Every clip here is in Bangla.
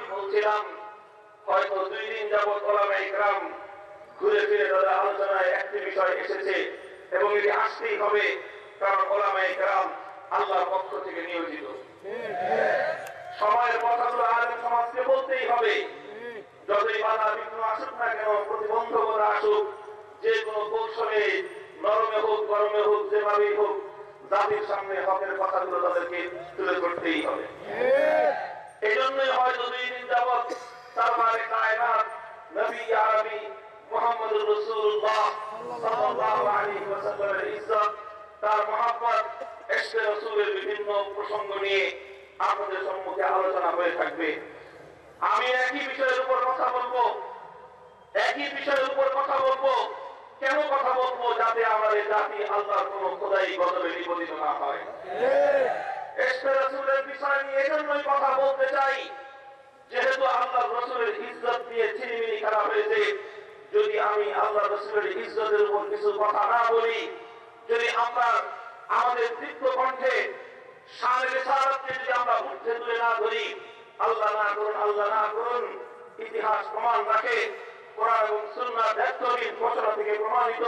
আমি বলছিলাম হয়তো 2 দিন যাবত ওলামায়ে কেরাম ঘুরে ফিরে তাদের আলোচনায় একটি বিষয় এসেছে এবং এটি আসতেই হবে, কারণ ওলামায়ে কেরাম আল্লাহর পক্ষ থেকে নিয়োজিত। সময়ের কথাগুলো আলেম সমাজকে বলতেই হবে। যতই বাধা বিঘ্ন আসুক না কেন, প্রতিবন্ধকতা আসুক, যে কোনো কৌশলে নরমে হোক গরমে হোক যেভাবেই হোক, জাতির সামনে হকের কথাগুলো তাদেরকে তুলে ধরতেই হবে। এই জন্যই হয়তো 2 দিন যাবৎ সরকারে কায়নাত নবী আরবি মুহাম্মদুর রাসূলুল্লাহ সাল্লাল্লাহু আলাইহি ওয়াসাল্লামের ইজ্জত, তার মহব্বত, ইশকে রাসূলের বিভিন্ন প্রসঙ্গ নিয়ে আপনাদের সম্মুখে আলোচনা হয়ে থাকবে। আমি একই বিষয়ের উপর কথা বলবো। কেন কথা বলবো? যাতে আমাদের জাতি আল্লাহর কোন খোদাই গজবে নিপতিত না হয়। ইশকে রাসূলের বিষয় নিয়ে এজন্যই কথা বলতে চাই, যেহেতু আল্লাহ রাসূলের ইজ্জত নিয়ে ছিনিমিনি খেলা হয়েছে। যদি আমি আল্লাহ রাসূলের ইজ্জতের উপর কিছু কথা না বলি, যদি আমরা আমাদের দীপ্ত কণ্ঠে শানে রিসালাতকে যদি আমরা উঠে তুলে না ধরি, আল্লাহ না করুন, ইতিহাস প্রমাণ রাখে, কোরআন এবং সুন্নাহর দায়িত্বহীন ঘোষণা থেকে প্রমাণিত,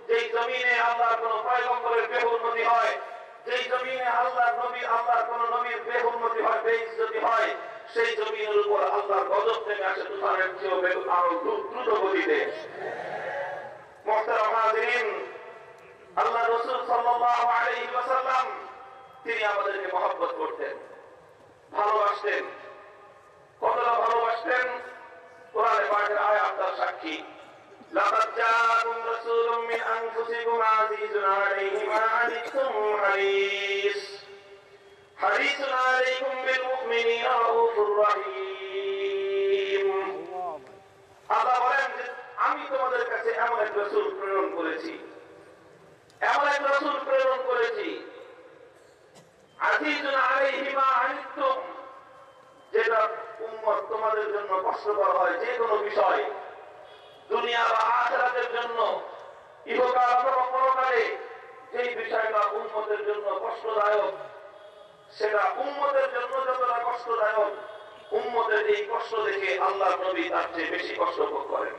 যেই জমিনে আল্লাহর কোন পয়গম্বরের বেহুন্নতি হয়, যেই জমিনে আল্লাহর কোন নবীর বেহুন্নতি হয়, বেইজ্জতি হয়, সেই জমিনের উপর আল্লাহর গজব নেমে আসে তুফানের চেয়েও আরো দ্রুত গতিতে। মুহতারাম হাজিরিন, আল্লাহ রাসূল সাল্লাল্লাহু আলাইহি ওয়াসাল্লাম তিনি আমাদেরকে মহব্বত করতেন, ভালোবাসতেন। কতটা ভালোবাসতেন? কোরআনে পাকের আয়াত তার সাক্ষী। লাকাদ জাআকুম রাসূলুম মিন আনফুসিকুম আযীজুন আলাইহি মা আনিতুম হারিসুন আলাইকুম বিল মুমিনিনা রাউফুর রহিম। আল্লাহ বলেন যে আমি তোমাদের কাছে এমন এক রাসূল প্রেরণ করেছি, আযীজুন আলাইহি মা আনিতুম, যেটা উম্মত তোমাদের জন্য কষ্টকর হয়, যে কোনো বিষয়, দুনিয়া বা আখিরাতের জন্য, ইহকাল অথবা পরকালে যেই বিষয়টা উম্মতের জন্য কষ্টদায়ক, সেটা উম্মতের জন্য যতটা কষ্টদায়ক, উম্মতের এই কষ্ট দেখে আল্লাহর নবী তার চেয়ে বেশি কষ্ট ভোগ করেন।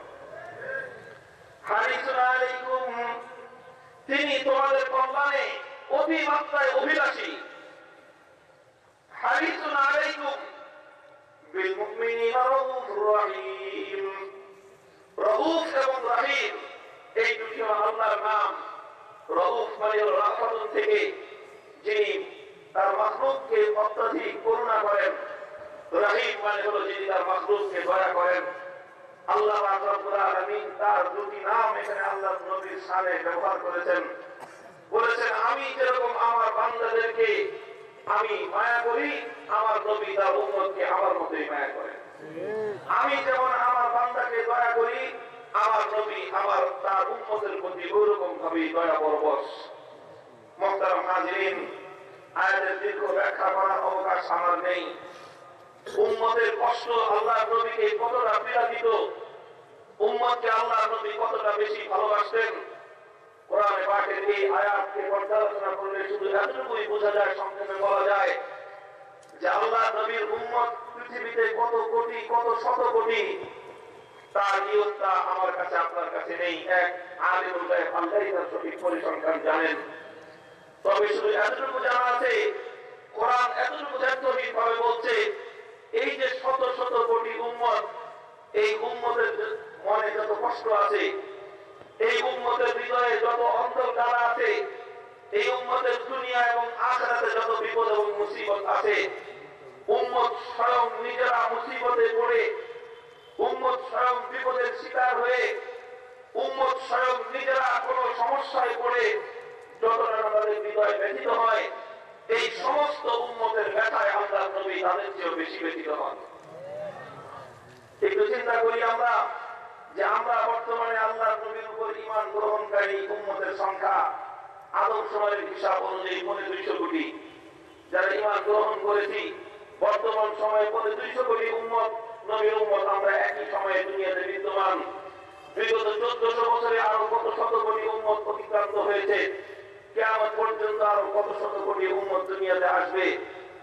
হারিসুন আলাইকুম, তিনি তোমাদের কল্যাণে অতিমাত্রায় অভিলাষী। হারিসুন আলাইকুম বিল মুমিনিনা রাউফুর রহিম। রাউফ এবং রহিম এই দুটি আল্লাহর নাম। রাউফ মানে হলো রাহমাতুন থেকে, যিনি তার মাখলুককে অত্যধিক করুণা করেন। রহিম মানে হলো যিনি তার মাখলুককে দয়া করেন। আল্লাহ পাক রব্বুল আলামিন তার দুটি নাম এখানে আল্লাহর নবীর শানে ব্যবহার করেছেন। বলেছেন, আমি যেরকম আমার বান্দাদেরকে আমি মায়া করি, আমার নবী তার উম্মতকে আমার মতোই মায়া করেন। আমি যেমন আমার বান্দাকে দয়া করি, আমার নবী তার উম্মতের প্রতি ওইরকম ভাবেই দয়া পরবশ। মুহতারাম হাজিরিন, আয়াতের দীর্ঘ ব্যাখ্যা করার অবকাশ আমার নেই। উম্মতের কষ্ট আল্লাহর নবীকে কতটা পীড়া দিত, উম্মতকে আল্লাহর নবী কতটা বেশি ভালোবাসতেন, কোরআনে পাকের এই আয়াতকে পর্যালোচনা করলে শুধু এতটুকুই বোঝা যায়, সংক্ষেপে বলা যায় যে আল্লাহর নবীর উম্মত পৃথিবীতে কত কোটি, কত শত কোটি, তার নিয়তটা আমার কাছে আপনার কাছে নেই। এক আলিমুল গায়ব আল্লাহই তার সঠিক পরিসংখ্যান জানেন। তবে শুধু এতটুকু জানা আছে, কোরআন এতটুকু ভাবে বলছে, এই যে শত শত কোটি উম্মত, এই উম্মতের মনে যত কষ্ট আছে, এই উম্মতের হৃদয়ে যত অন্ধকার আছে, এই উম্মতের দুনিয়া এবং আখিরাতে যত বিপদ এবং মুসিবত আছে, উম্মত স্বয়ং নিজেরা মুসিবতে পড়ে, উম্মত স্বয়ং বিপদের শিকার হয়ে, উম্মত স্বয়ং নিজেরা কোন সমস্যায় পড়ে যতটা তাদের হৃদয় ব্যথিত হয়, এই সমস্ত উম্মতের ব্যথায় আল্লাহর নবী তাদের চেয়েও বেশি ব্যথিত হন। একটু চিন্তা করি আমরা যে আমরা বর্তমানে আল্লাহর নবীর উপর ঈমান গ্রহণকারী উম্মতের সংখ্যা আদম সময়ের হিসাব অনুযায়ী 250 কোটি। যারা ঈমান গ্রহণ করেছি বর্তমান সময়ে 250 কোটি উম্মত, নবীর উম্মত আমরা একই সময়ে দুনিয়াতে বিদ্যমান। বিগত 1400 বছরে আরো কত শত কোটি উম্মত অতিক্রান্ত হয়েছে, কিয়ামত পর্যন্ত আরো কত শত কোটি উম্মত দুনিয়াতে আসবে,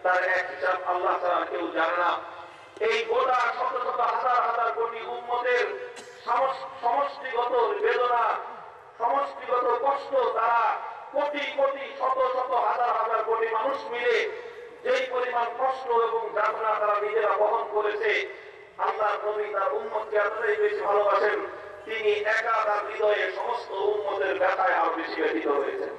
তার এক হিসাব আল্লাহ ছাড়া কেউ জানে না। এই গোটা শত শত হাজার হাজার কোটি উম্মতের সমষ্টিগত বেদনা, সমষ্টিগত কষ্ট, তারা কোটি কোটি শত শত হাজার হাজার কোটি মানুষ মিলে যেই পরিমাণ কষ্ট এবং যাতনা তারা নিজেরা বহন করেছে, আল্লাহর নবী তার উম্মতকে এতটাই বেশি ভালোবাসেন, তিনি একা তার হৃদয়ে সমস্ত উম্মতের ব্যথায় আরো বেশি ব্যথিত হয়েছেন।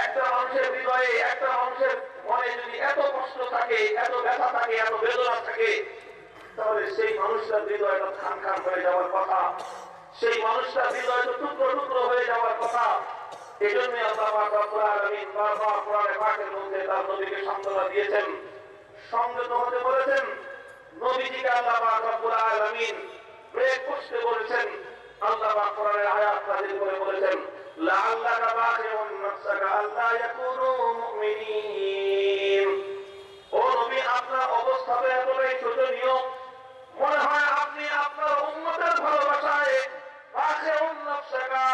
একটা মানুষের হৃদয়ে, একটা মানুষের মনে যদি এত কষ্ট থাকে, এত ব্যথা থাকে, এত বেদনা থাকে, তাহলে সেই মানুষটার হৃদয়টা খান খান হয়ে যাওয়ার কথা, সেই মানুষটার হৃদয় তো টুকরো টুকরো হয়ে যাওয়ার কথা। এই জন্য আল্লাহ পাক রব্বুল আলামিন বারবার কোরআনে পাকের মধ্যে তার নবীকে সান্ত্বনা দিয়েছেন, সংযত হতে বলেছেন। নবীজিকে আল্লাহ পাক রব্বুল আলামিন ব্রেক করতে বলেছেন। আল্লাহ পাক কোরআনের আয়াত নাযিল করে বলেছেন, লাআল্লাকা বাখিউন নাফসাকা আল্লা ইয়াকুনু মুমিনিন। ও নবী, আপনার অবস্থা তো এতটাই শোচনীয়, মনে হয় আপনি আপনার উম্মতের ভালোবাসায় বাখিউন নাফসাকা,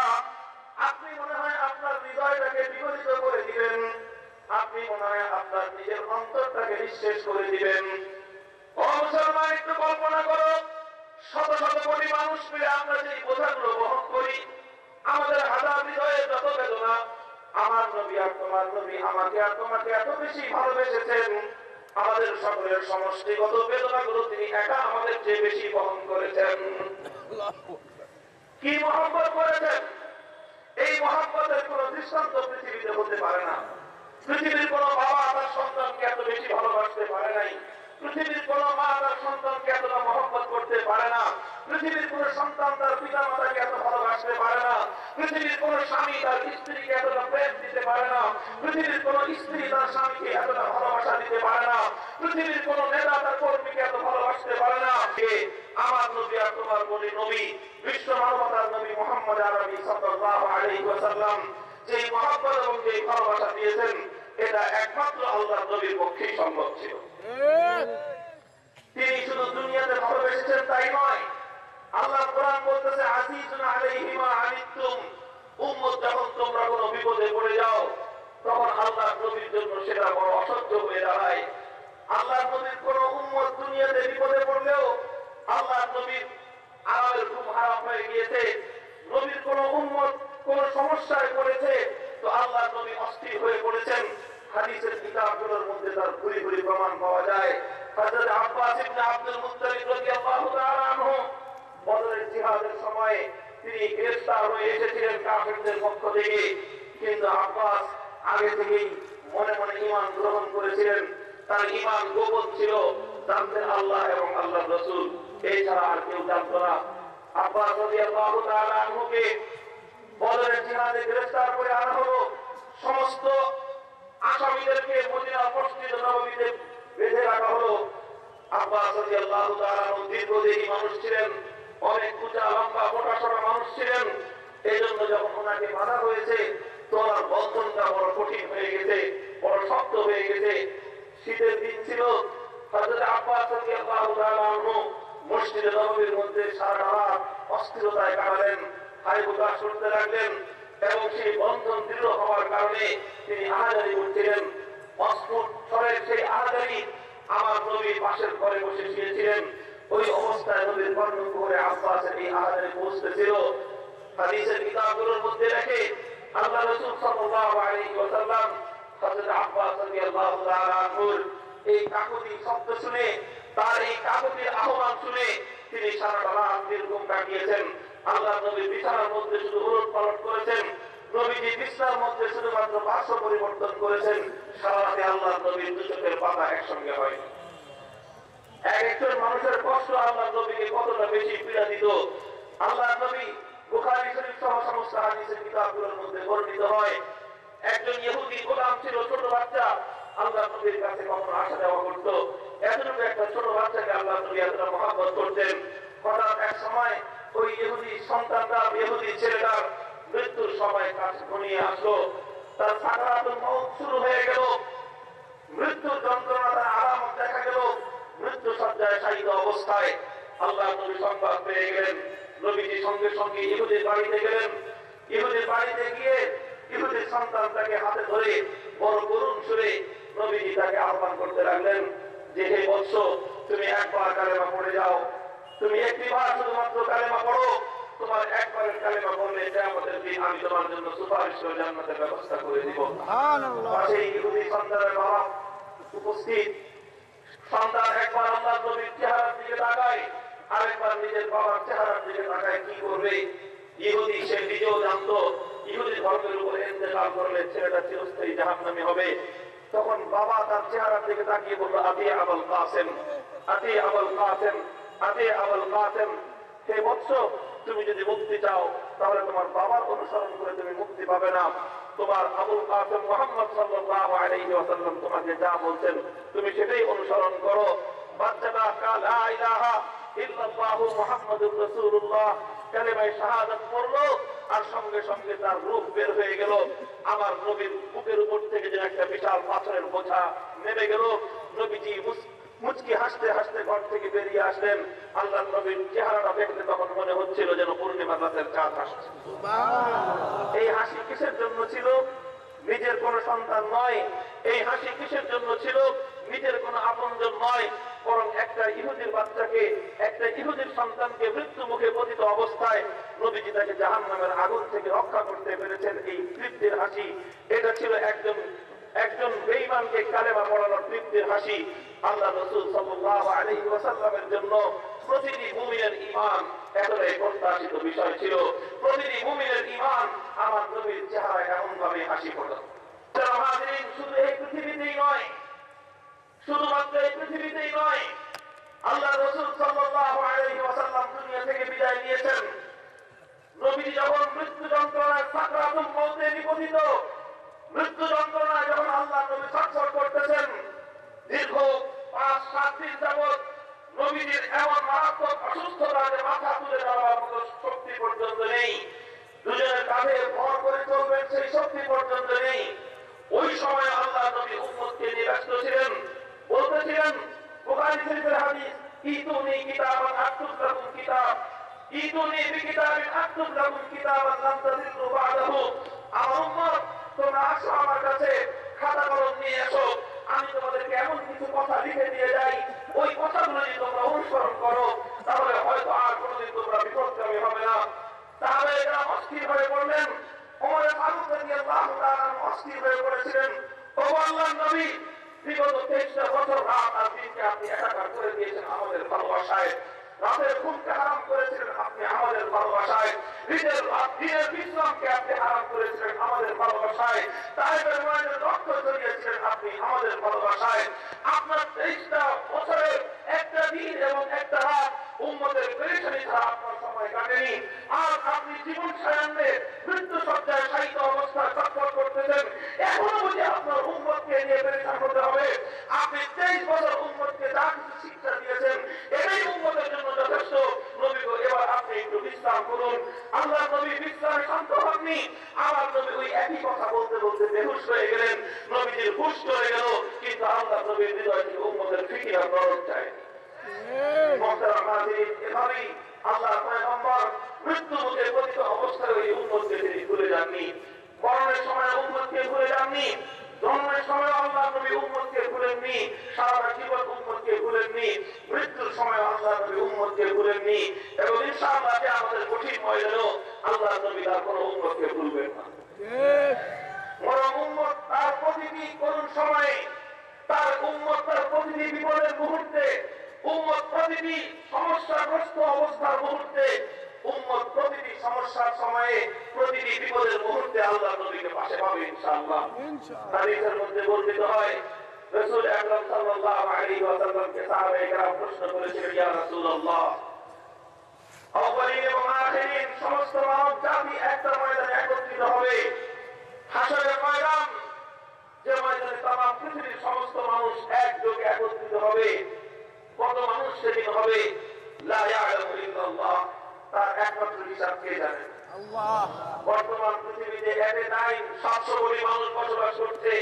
আপনি মনে হয় আপনার হৃদয়টাকে বিগলিত করে দিবেন, আপনি মনে হয় আপনার নিজের অন্তরটাকে নিঃশেষ করে দিবেন। ও মুসলমান, একটু কল্পনা করো, শত শত কোটি মানুষ মিলে আমরা যে বোঝাগুলো বহন করি, আমাদের হাজার হৃদয়ে যত বেদনা, আমার নবী আর তোমার নবী আমাকে আর তোমাকে এত বেশি ভালোবেসেছেন, আমাদের সকলের সমষ্টিগত বেদনাগুলো তিনি একা আমাদের চেয়ে বেশি বহন করেছেন। কি মহব্বত করেছেন! এই মহব্বতের কোন দৃষ্টান্ত পৃথিবীতে হতে পারে না। পৃথিবীর কোন বাবা তার সন্তানকে এত বেশি ভালোবাসতে পারে নাই, পৃথিবীর কোন মা তার সন্তানকে এতটা মহব্বত করতে পারে না, পৃথিবীর কোন সন্তান তার পিতা মাতাকে এত ভালোবাসতে পারে না, পৃথিবীর কোন স্বামী তার স্ত্রীকে এতটা প্রেম দিতে পারে না, পৃথিবীর কোন স্ত্রী তার স্বামীকে এতটা ভালোবাসা দিতে পারে না, পৃথিবীর কোন নেতা তার কর্মীকে এত ভালোবাসতে পারে না। আমার নবী আর তোমার বলি নবী, বিশ্ব মানবতার নবী মুহাম্মদ আরবি সাল্লাল্লাহু আলাইহি ওয়াসাল্লাম যেই মহব্বত এবং যেই ভালোবাসা দিয়েছেন, এটা একমাত্র আল্লাহর নবীর পক্ষেই সম্ভব ছিল। তিনি শুধু দুনিয়াতে ভালোবেসেছেন তাই নয়, আল্লাহ কোরআন বলতেছে, আজিজুন আলাইহি মা আনিতুম, উম্মত যখন তোমরা কোনো বিপদে পড়ে যাও, তখন আল্লাহর নবীর জন্য সেটা বড় অসহ্য হয়ে দাঁড়ায়। আল্লাহর নবীর কোন উম্মত দুনিয়াতে বিপদে পড়লেও আল্লাহর নবীর আরামের খুব হারাম হয়ে গিয়েছে, নবীর কোন উম্মত কোন সমস্যায় পড়েছে, তো আল্লাহর নবী অস্থির হয়ে পড়েছেন। হাদিসের কিতাবগুলোর মধ্যে তার ঘুরি ঘুরি প্রমাণ পাওয়া যায়। হযরত আব্বাস ইবনে আব্দুল মুত্তালিব রাদিয়াল্লাহু তাআলা আনহু বদরের জিহাদের সময় তিনি গ্রেফতার হয়ে এসেছিলেন কাফেরদের পক্ষ থেকে, কিন্তু আব্বাস আগে থেকেই মনে মনে ঈমান গ্রহণ করেছিলেন। তার ঈমান গোপন ছিল, জানতেন আল্লাহ এবং আল্লাহর রাসূল, এছাড়া আর কেউ জানত না। আব্বাস রাদিয়াল্লাহু তাআলা আনহুকে বদরের জিহাদে গ্রেফতার করে আনা হলো। সমস্ত আসামিদেরকে মদিনা মসজিদ নববীতে বেঁধে রাখা হলো। আব্বাস রাদিয়াল্লাহু তাআলা দীর্ঘদেহী মানুষ ছিলেন, অনেক উঁচা লম্বা মোটাসোটা মানুষ ছিলেন। এই জন্য যখন ওনাকে বাধা হয়েছে, তো ওনার বন্ধনটা বড় কঠিন হয়ে গেছে, বড় শক্ত হয়ে গেছে। শীতের দিন ছিল। হযরত আব্বাস রাদিয়াল্লাহু তাআলা আনহু মসজিদে নববীর মধ্যে সারা রাত অস্থিরতায় কাটালেন, হাই হুতাশ করতে লাগলেন, এবং সেই বন্ধন দৃঢ় হওয়ার কারণে তিনি আহাজারি করছিলেন। অস্ফুট স্বরের সেই আহাজারি আমার নবীর পাশের ঘরে বসে শুয়েছিলেন। ওই অবস্থায় নবীর বর্ণন করে আব্বাসের এই আহাজারি পৌঁছতেছিল। হাদিসের কিতাবগুলোর মধ্যে রেখে আল্লাহ রাসূল সাল্লাল্লাহু আলাইহি ওয়াসাল্লাম হযরত আব্বাস রাদিয়াল্লাহু তাআলা আনহুর এই কাকুতি শব্দ শুনে, তার এই কাকুতির আহ্বান শুনে তিনি সারাটা রাত নির্ঘুম কাটিয়েছেন। আল্লাহ নবী বিছানার মধ্যে শুধু উলট পালট করেছেন, নবীজি বিছানার মধ্যে শুধুমাত্র পার্শ্ব পরিবর্তন করেছেন। সারা রাতে আল্লাহ নবীর দু চোখের পাতা একসঙ্গে হয়। এক একজন মানুষের কষ্ট আল্লাহ নবীকে কতটা বেশি পীড়া দিত। আল্লাহ নবী বুখারী শরীফ সহ সমস্ত হাদিসের কিতাবগুলোর মধ্যে বর্ণিত হয়, একজন ইহুদি গোলাম ছিল, ছোট বাচ্চা, আল্লাহ নবীর কাছে কখনো আসা যাওয়া করতো। এতটুকু একটা ছোট বাচ্চাকে আল্লাহ নবী এতটা মহব্বত করতেন। হঠাৎ এক সময় ওই ইহুদি সন্তানটা, ইহুদি ছেলেটার মৃত্যুর সময় কাছে ঘনিয়ে আসলো। তার সাকারাতুল মউত শুরু হয়ে গেল, মৃত্যুর যন্ত্রণা তার আলামত দেখা গেল। মৃত্যু সজ্জায় শায়িত অবস্থায় আল্লাহ নবী সংবাদ পেয়ে গেলেন। নবীজি সঙ্গে সঙ্গে ইহুদির বাড়িতে গেলেন। ইহুদির বাড়িতে গিয়ে ইহুদির সন্তানটাকে হাতে ধরে বড় করুণ সুরে নবীজি তাকে আহ্বান করতে লাগলেন, যে হে বৎস, তুমি একবার কালেমা পড়ে যাও, তুমি একটিবার শুধুমাত্র কালেমা পড়ো, তোমার একবারের কালেমা পড়লে কিয়ামতের দিন আমি তোমার জন্য সুপারিশ করে জান্নাতের ব্যবস্থা করে দিব। সুবহানাল্লাহ। পাশেই ইহুদি সন্তানের বাবা উপস্থিত। সন্তান একবার আল্লাহর নবীর চেহারার দিকে তাকায়, আরেকবার নিজের বাবার চেহারার দিকে তাকায়, কি করবে? ইহুদি সে নিজেও জানতো ইহুদি ধর্মের উপরে ইন্তেকাল করলে ছেলেটা চিরস্থায়ী জাহান্নামী হবে। তখন বাবা তার চেহারার দিকে তাকিয়ে বলল, আতি আবুল কাসেম, আতি আবুল কাসেম, আতি আবুল কাসেম, হে বৎস, তুমি যদি মুক্তি চাও তাহলে তোমার বাবার অনুসরণ করে তুমি মুক্তি পাবে না। তোমার আবুল কাসেম মুহাম্মদ সাল্লাল্লাহু আলাইহি ওয়াসাল্লাম তোমাকে যা বলছেন তুমি সেটাই অনুসরণ করো। বাচ্চাটা লা ইলাহা ইল্লাল্লাহু মুহাম্মাদুর রাসূলুল্লাহ কালেমায়ে শাহাদাত পড়লো, আর সঙ্গে সঙ্গে তার রূহ বের হয়ে গেল। আমার নবীর বুকের উপর থেকে যে একটা বিশাল পাথরের বোঝা নেমে গেল। নবীজি মুচকি হাসতে হাসতে ঘর থেকে বেরিয়ে আসলেন। আল্লাহর নবীর চেহারাটা দেখলে তখন মনে হচ্ছিল যেন পূর্ণিমার রাতের চাঁদ হাসছে। এই হাসি কিসের জন্য ছিল? নিজের কোন সন্তান নয়। এই হাসি কিসের জন্য ছিল? নিজের কোন আপনজন নয়, বরং একটা ইহুদির বাচ্চাকে, একটা ইহুদির সন্তানকে মৃত্যু মুখে পতিত অবস্থায় নবীজি তাকে জাহান্নামের আগুন থেকে রক্ষা করতে পেরেছেন। এই তৃপ্তির হাসি, এটা ছিল একজন বেঈমানকে কালেমা পড়ানোর তৃপ্তির হাসি। আল্লাহ রাসূল সাল্লাল্লাহু আলাইহি ওয়াসাল্লামের জন্য প্রতিটি মুমিনের ঈমান এতটাই প্রত্যাশিত বিষয় ছিল। প্রতিটি মুমিনের ঈমান আমার নবীর চেহারায় এমন ভাবে হাসি পড়ল। যারা হাজিরিন, শুধু এই পৃথিবীতেই নয়, শুধুমাত্র এই পৃথিবীতেই নয়, আল্লাহ রাসূল সাল্লাল্লাহু আলাইহি ওয়াসাল্লাম দুনিয়া থেকে বিদায় নিয়েছেন। নবীজি যখন মৃত্যু যন্ত্রণায় সাকরাতুল মউতে নিপতিত, মৃত্যু যন্ত্রণায় যখন আল্লাহ নবী ছটফট করতেছেন, দীর্ঘ 5-7 দিন যাবৎ নবীজির এমন মারাত্মক অসুস্থতা যে মাথা তুলে দেওয়ার মতো শক্তি পর্যন্ত নেই, দুজনের কাঁধে ভর করে চলবেন সেই শক্তি পর্যন্ত নেই। ওই সময় আল্লাহ নবী উম্মতকে নিয়ে ব্যস্ত ছিলেন, বলতেছিলেন বুখারী শরীফের হাদিস, ইতুনি কিতাবান আকতুব লাকুম কিতাব, ইতুনি বিকিতাবিন আকতুব লাকুম কিতাবান লাম তাযিল্লু বা'দাহু। আমার উম্মত, তোমরা আসো আমার কাছে, খাতা কলম নিয়ে এসো, আমি তোমাদেরকে এমন কিছু কথা লিখে দিয়ে যাই, ওই কথাগুলো যদি তোমরা অনুসরণ করো তাহলে হয়তো আর কোনোদিন তোমরা বিপদগামী হবে না। তাহলে এরা অস্থির হয়ে পড়লেন। ওমর ফারুক রাদিয়াল্লাহু তাআলা অস্থির হয়ে পড়েছিলেন। ও আল্লাহর নবী, বিগত 23টা বছর রাত আর দিনকে আপনি একাকার করে দিয়েছেন আমাদের ভালোবাসায়, রাতের ঘুমকে হারাম করেছিলেন আপনি আমাদের ভালোবাসায়, দিনের বিশ্রামকে আপনি হারাম করেছিলেন আমাদের ভালোবাসায়, তাইফের ময়দানে রক্ত ঝরিয়েছিলেন আপনি আমাদের ভালোবাসায়। আপনার 23টা বছরের একটা দিন এবং একটা রাত উম্মতের পেরেশানি ছাড়া আপনার সময় কাটেনি। আর আপনি জীবন সায়ান্নে মৃত্যু সজ্জায় শায়িত অবস্থায় ছটফট করতেছেন। এখনো বুঝি আপনার উম্মতকে নিয়ে পেরেশান হতে হবে? আপনি 23 বছর উম্মতকে যা কিছু শিক্ষা দিয়েছেন এটাই উম্মতের জন্য যথেষ্ট। নবী গো, এবার আপনি একটু বিশ্রাম করুন। আল্লাহ নবী বিশ্রামে শান্ত হননি। আমার নবী ওই একই কথা বলতে বলতে বেহুশ হয়ে গেলেন। নবীজির হুশ চলে গেল, কিন্তু আল্লাহ নবীর হৃদয় থেকে উম্মতের ফিকির আর নরম চায়নি। মুহতারাম হাজিরিন, এভাবেই আল্লাহর পয়গম্বর মৃত্যু মুখে পতিত অবস্থায় ওই উম্মতকে তিনি ভুলে যাননি। মরণের সময় উম্মতকে ভুলে যাননি, জন্মের সময় আল্লাহ নবী উম্মতকে ভুলেননি, সারা জীবন উম্মতকে ভুলেননি, মৃত্যুর সময় আল্লাহ নবী উম্মতকে ভুলেননি, এবং ইনশাআল্লাহ আমাদের কঠিন ময়দানেও আল্লাহ নবী তার কোনো উম্মতকে ভুলবেন না। বরং উম্মত তার প্রতিটি করুণ সময়ে, তার উম্মত তার প্রতিটি বিপদের মুহূর্তে, উম্মত প্রতিটি সমস্যাগ্রস্ত অবস্থার মুহূর্তে, উম্মত প্রতিটি সমস্যার সময়ে, প্রতিটি বিপদের মুহূর্তে আল্লাহ নবীকে পাশে পাবে ইনশাআল্লাহ। হাদিসের মধ্যে বর্ণিত হয়, রাসূল আকরাম সাল্লাল্লাহু আলাইহি ওয়াসাল্লামকে সাহাবায়ে কেরাম প্রশ্ন করেছিলেন, ইয়া রাসূলুল্লাহ, আউয়ালিন এবং আখিরিন সমস্ত মানব জাতি একটা ময়দানে একত্রিত হবে, হাসরের ময়দান, যে ময়দানে তামাম পৃথিবীর সমস্ত মানুষ একযোগে একত্রিত হবে। কত মানুষ সেদিন হবে? লা ইয়ালামু ইল্লাল্লাহ, তার একমাত্র হিসাব কে জানেন? আল্লাহ। বর্তমান পৃথিবীতে এট এ টাইম 700 কোটি মানুষ বসবাস করছে।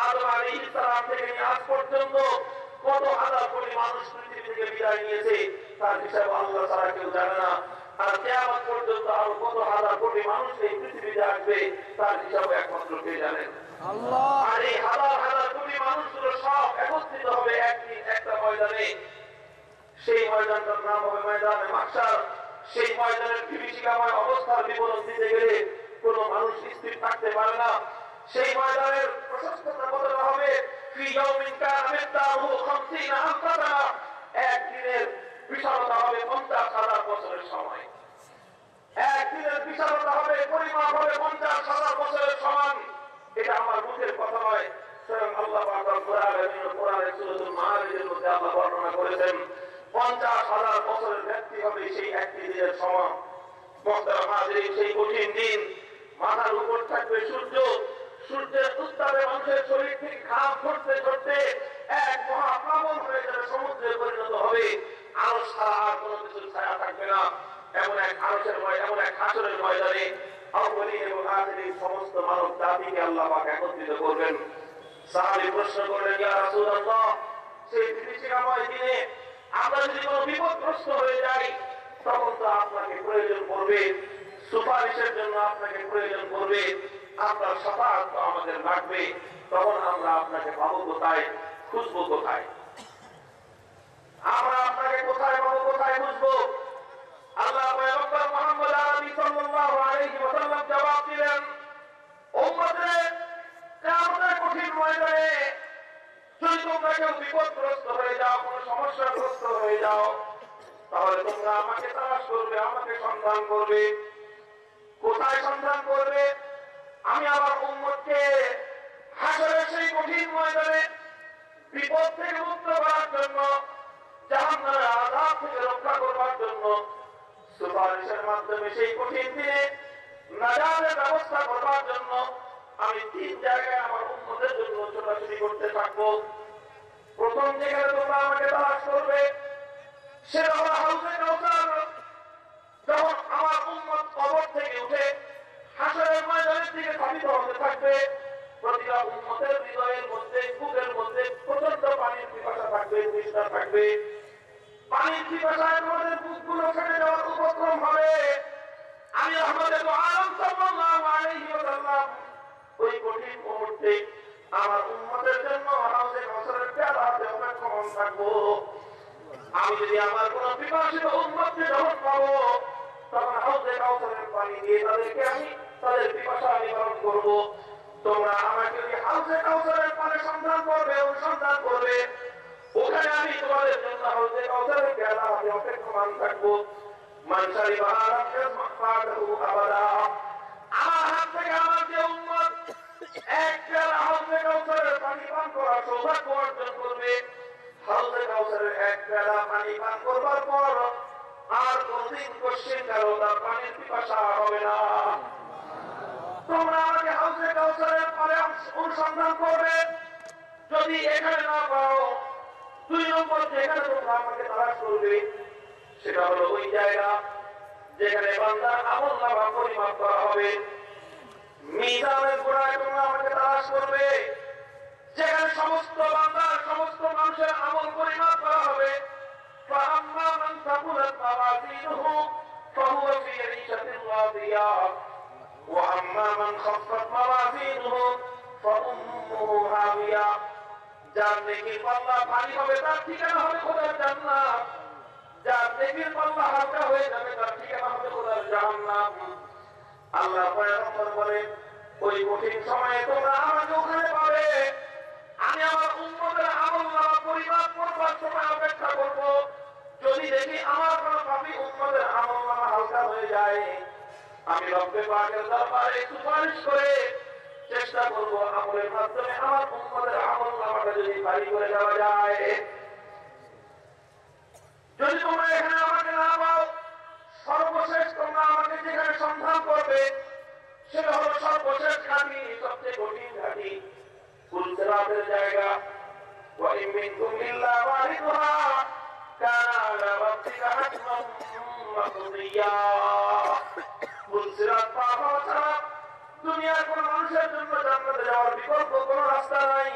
আদম আলাইহিস সালাম থেকে আজ পর্যন্ত কত হাজার কোটি মানুষ পৃথিবী থেকে বিদায় নিয়েছে, তার হিসাব আল্লাহ ছাড়া কেউ জানে না। আর কিয়ামত পর্যন্ত আরো কত হাজার কোটি মানুষ এই পৃথিবীতে আসবে, তার হিসাব একমাত্র কে জানেন? আল্লাহ। আর এই হাজার হাজার কোটি মানুষগুলো সব একত্রিত হবে একদিন, এক সেই ময়দানটার নাম হবে ময়দানে মাহশার। সেই ময়দানের বিভীষিকাময় অবস্থার বিবরণ দিতে গেলে কোন মানুষ স্থির থাকতে পারে না। সেই ময়দানের প্রশস্ততা কতটা হবে, ফি ইয়াউমিন কানা মিকদারুহু 50 আলফ সানা, একদিনের বিশালতা হবে 50,000 বছরের সময়। একদিনের বিশালতা হবে, পরিমাপ হবে 50,000 বছরের সমান। এটা আমার মুখের কথা নয়, স্বয়ং আল্লাহ পাক রব্বুল আলামিন কোরআনের সূরাতুল মাআরিজের মধ্যে আল্লাহ বর্ণনা করেছেন 50,000 বছরের ব্যক্তি হবে সেই একটি দিনের সমান। মুহতারাম হাজিরিন, সেই কঠিন দিন মাথার উপর থাকবে সূর্য, সূর্যের উত্তাপে মানুষের শরীর থেকে ঘাম ঝরতে ঝরতে এক মহাপ্লাবন হয়ে যাবে, সমুদ্রে পরিণত হবে। আরশ ছাড়া আর কোনো কিছুর ছায়া থাকবে না। এমন এক হাসরের ময়দানে আউয়ালিন এবং আখিরিন সমস্ত মানব জাতিকে আল্লাহ পাক একত্রিত করবেন। সাহাবী প্রশ্ন করলেন, ইয়া রাসূলুল্লাহ, সেই বিভীষিকাময় দিনে আমরা যদি কোনো বিপদগ্রস্ত হয়ে যাই তখন তো আপনাকে প্রয়োজন পড়বে, সুপারিশের জন্য আপনাকে প্রয়োজন পড়বে, আপনার শাফাআত তো আমাদের লাগবে। তখন আমরা আপনাকে পাবো কোথায়, খুঁজবো কোথায়? আমরা আপনাকে কোথায় পাবো, কোথায় খুঁজবো? আল্লাহ পয়গম্বর মুহাম্মদ আরবি সাল্লাল্লাহু আলাইহি ওয়াসাল্লাম জবাব দিলেন, উম্মতে কিয়ামতের কঠিন ময়দানে যদি তোমরা কেউ বিপদগ্রস্ত হয়ে যাও, কোনো সমস্যাগ্রস্ত হয়ে যাও, তাহলে তোমরা আমাকে তালাশ করবে, আমাকে সন্ধান করবে। কোথায় সন্ধান করবে? আমি আমার উম্মতকে হাসরের সেই কঠিন ময়দানে বিপদ থেকে মুক্ত করার জন্য, জাহান্নামের আযাব থেকে রক্ষা করবার জন্য, সুপারিশের মাধ্যমে সেই কঠিন দিনে নাজাতের ব্যবস্থা করবার জন্য আমি 3 জায়গায় আমার উম্মতের জন্য ছোটাছুটি করতে থাকবো। প্রথম যেখানে তোমরা আমাকে তালাশ করবে সেটা হলো হাউজে কাউসার। যখন আমার উম্মত কবর থেকে উঠে হাসরের ময়দানের দিকে ধাবিত হতে থাকবে, প্রতিটা উম্মতের হৃদয়ের মধ্যে, বুকের মধ্যে প্রচন্ড পানির পিপাসা থাকবে, তৃষ্ণা থাকবে। পানির পিপাসায় আমাদের বুকগুলো ফেটে যাওয়ার উপক্রম হবে। আমি রাহমাতুল আলামিন সাল্লাল্লাহু আলাইহি ওয়াসাল্লাম ওই কঠিন মুহূর্তে আমার উম্মতের জন্য হাউজে কাউসারের পেয়ালা হাতে অপেক্ষমান থাকবো। আমি যদি আমার কোন পিপাসিত উম্মতকে যখন পাবো, তখন হাউজে কাউসারের পানি দিয়ে তাদেরকে আমি তাদের পিপাসা নিবারণ করবো। তোমরা আমাকে যদি হাউজে কাউসারের পানি সন্ধান করবে, অনুসন্ধান করবে, ওখানে আমি তোমাদের জন্য হাউজে কাউসারের পেয়ালা হাতে অপেক্ষমান থাকবো। মান শারিবাহা লাম ইয়াজমা বা'দাহু আবাদা। আমার হাত থেকে আমার যে উম্মত এক পেয়ালা হাউজে কাউসারের পানি পান করার সৌভাগ্য অর্জন করবে, হাউজে কাউসারের এক পেয়ালা পানি পান করবার পর আর কোনদিন কোশ্চেন কারো তার পানির পিপাসা হবে না। তোমরা আমাকে হাউজে কাউসারের পারে অনুসন্ধান করবে। যদি এখানে না পাও, 2 নম্বর যেখানে তোমরা আমাকে তালাশ করবে সেটা হলো ওই জায়গা যেখানে বান্দার আমলনামা পরিমাপ করা হবে। মিজানের গোড়ায় তোমরা আমাকে তালাশ করবে, যেখানে সমস্ত বান্দার, সমস্ত মানুষের আমল পরিমাপ করা হবে। فأما من ثقلت موازينه فهو في عيشة راضية وأما من خفت موازينه فأمه هاوية। যার নেকির পাল্লা ভারী হবে তার ঠিকানা হবে খোদার জান্নাত, যার নেকির পাল্লা হালকা হয়ে যাবে তার ঠিকানা হবে খোদার জাহান্নাম। আল্লাহ পয়গম্বর বলে, ওই কঠিন সময়ে তোমরা আমাকে ওখানে পাবে। আমি আমার উম্মতের আমলনামা পরিমাপ করবার সময় অপেক্ষা করব। যদি দেখি আমার কোন পাপী উম্মতের আমলনামা হালকা হয়ে যায়, আমি রব্বে পাকের দরবারে সুপারিশ করে চেষ্টা করব আমলের মাধ্যমে আমার উম্মতের আমলনামাটা যদি ভারী করে দেওয়া যায়। যদি তোমরা এখানে আমাকে না পাও, সর্বশেষ তোমরা আমাকে যেখানে সন্ধান করবে সেটা হলো সর্বশেষ ঘাঁটি, সবচেয়ে কঠিন ঘাঁটি, পুলসিরাতের জায়গা। وإن منكم إلا واردها كان على ربك حتما مقضيا। পুলসিরাত পার হওয়া ছাড়া দুনিয়ার কোন মানুষের জন্য জান্নাতে যাওয়ার বিকল্প কোন রাস্তা নাই।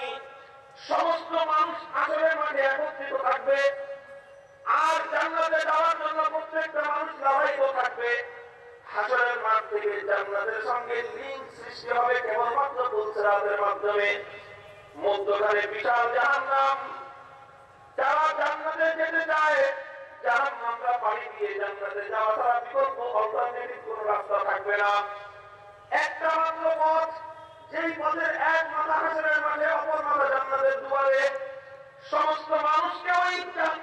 সমস্ত মানুষ হাসরের মাঠে একত্রিত থাকবে, আর জান্নাতে যাওয়ার জন্য প্রত্যেকটা মানুষ লড়াইও থাকবে। হাসরের মাঠ থেকে জান্নাতের সঙ্গে লিঙ্ক সৃষ্টি হবে কেবলমাত্র পুলসিরাতের মাধ্যমে। মধ্যখানে বিশাল জাহান্নাম। যারা জান্নাতে যেতে চায় জাহান্নামটা পাড়ি দিয়ে জান্নাতে যাওয়া ছাড়া বিকল্প অল্টারনেটিভ কোনো রাস্তা থাকবে না। একটা মাত্র পথ, যেই পথের এক মাথা হাসরের মাঠে, অপর মাথা জান্নাতের দুয়ারে। সমস্ত মানুষকে ওই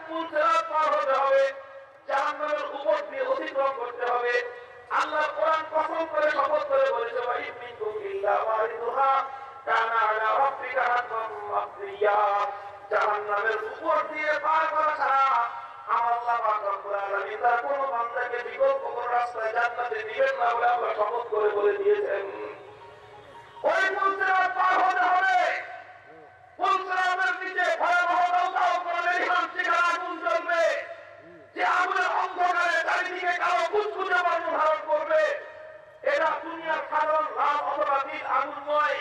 পুল সিরাত পার হতে হবে, জাহান্নামের উপর দিয়ে অতিক্রম করতে হবে। আল্লাহ কোরআন কসম করে শপথ করে বলেছে, ওয়া ইন মিনকুম ইল্লা ওয়ারিদুহা কানা আলা রাব্বিকা হাতমান মাকদিয়া। জাহান্নামের উপর দিয়ে পার করা ছাড়া আমার আল্লাহ পাক রব্বুল আলামিন তার কোন বান্দাকে বিকল্প কোন রাস্তায় জান্নাতে দিবেন না বলে আল্লাহ শপথ করে বলে দিয়েছেন। ওই পুল সিরাত পার হতে হবে। পুল সিরাতের নিচে ভয়াবহ দাও করে সেখানে আগুন জ্বলবে, যে আগুনের অন্ধকারে চারিদিকে কালো কুচকুচে বর্ণ ধারণ করবে। এটা দুনিয়ার সাধারণ লাল অথবা নীল আগুন নয়,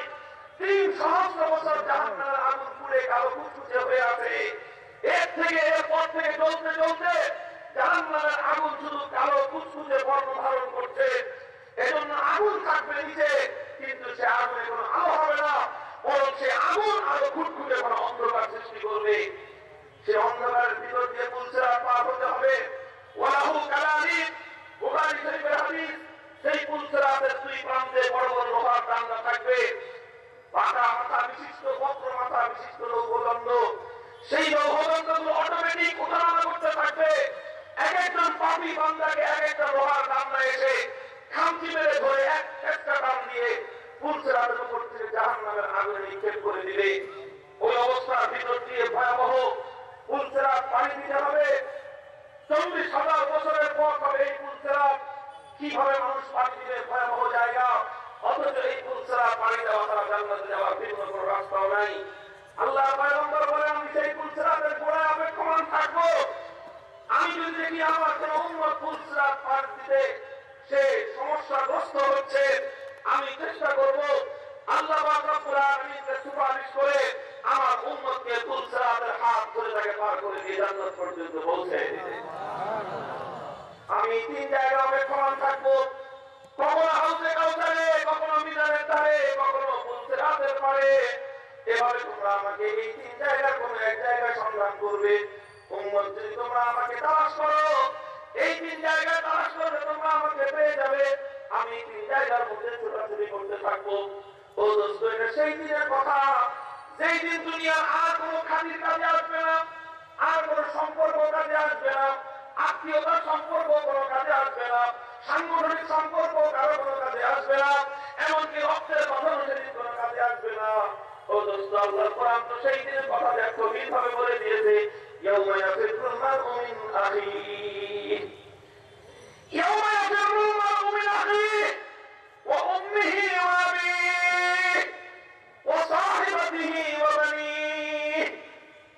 3 সহস্র বছর জাহান্নামের আগুন পুড়ে কালো কুচকুচে হয়ে আছে। এরপর থেকে জ্বলতে জ্বলতে জাহান্নামের আগুন শুধু কালো কুচকুচে বর্ণ ধারণ করছে। এজন্য আগুন থাকবে নিচে, কিন্তু সে আগুনে কোনো আলো হবে না, বরং সে আগুন আরো ঘুটঘুটে কোনো অন্ধকার সৃষ্টি করবে। সে অন্ধকারের ভিতর দিয়ে পুল সিরাত পার হতে হবে। ওয়ালাহু কালালিব, বুখারী শরীফের হাদিস। সেই পুল সিরাতের 2 প্রান্তে বড় বড় লোহার ডান্ডা থাকবে, পাকা মাথা বিশিষ্ট, বক্র মাথা বিশিষ্ট লৌহদণ্ড। সেই লৌহদণ্ডগুলো অটোমেটিক উঠানামা করতে থাকবে। এক একজন পাপী বান্দাকে এক একটা লোহার ডান্ডা এসে খামচি মেরে ধরে একটা টান দিয়ে পুল সিরাতের উপর থেকে জাহান্নামের আগুনে নিক্ষেপ করে দিবে। ওই অবস্থার ভিতর দিয়ে ভয়াবহ পুল সিরাত পাড়ি দিতে হবে। 40,000 বছরের পথ হবে এই পুল সিরাত। কিভাবে মানুষ পাড়ি দিবে ভয়াবহ জায়গা, অথচ এই পুল সিরাত পাড়ি দেওয়া ছাড়া জান্নাতে যাওয়ার ভিন্ন কোনো রাস্তাও নাই। আল্লাহ পয়গম্বর বলেন, আমি সেই পুল সিরাতের গোড়ায় অপেক্ষমান থাকবো। আমি যদি দেখি আমার কোন উম্মত পুল সিরাত পার দিতে সে সমস্যাগ্রস্ত হচ্ছে, আমি চেষ্টা করব আল্লাহ পাক রব্বুল আলামিনকে সুপারিশ করে আমার উম্মতকে পুল সিরাতের হাত ধরে তাকে পার করে দিয়ে জান্নাত পর্যন্ত পৌঁছে দিতে। আমি 3 জায়গায় অপেক্ষমান থাকবো, কখনো হাউজে কাউসারে, কখনো মিজানের ধারে, কখনো পুল সিরাতের পারে। এভাবে তোমরা আমাকে এই 3 জায়গার কোন এক জায়গায় সন্ধান করবে। উম্মত যদি তোমরা আমাকে তালাশ করো, এই 3 জায়গায় তালাশ করলে তোমরা আমাকে পেয়ে যাবে। আমি 3 জায়গার মধ্যে ছোটাছুটি করতে থাকবো। ও দোস্ত, এটা সেই দিনের কথা, যেই দিন দুনিয়ার আর কোনো খাতির কাজে আসবে না, আর কোনো সম্পর্ক কাজে আসবে না, আত্মীয়তার সম্পর্ক কোনো কাজে আসবে না, সাংগঠনিক সম্পর্ক কারো কোনো কাজে আসবে না, এমনকি রক্তের বাঁধানো সেদিন কোনো কাজে আসবে না। ও দোস্ত, আল্লাহর কোরআন তো সেই দিনের কথা গভীরভাবে বলে দিয়েছে, ইয়াউমা ইয়াফিরুল মারউ মিন আখিহি, ইয়াউমা ইয়াফিরুল মারউ মিন আখিহি ওয়া উম্মিহি ওয়া আবিহি ওয়া সাহিবাতিহি ওয়া বানিহি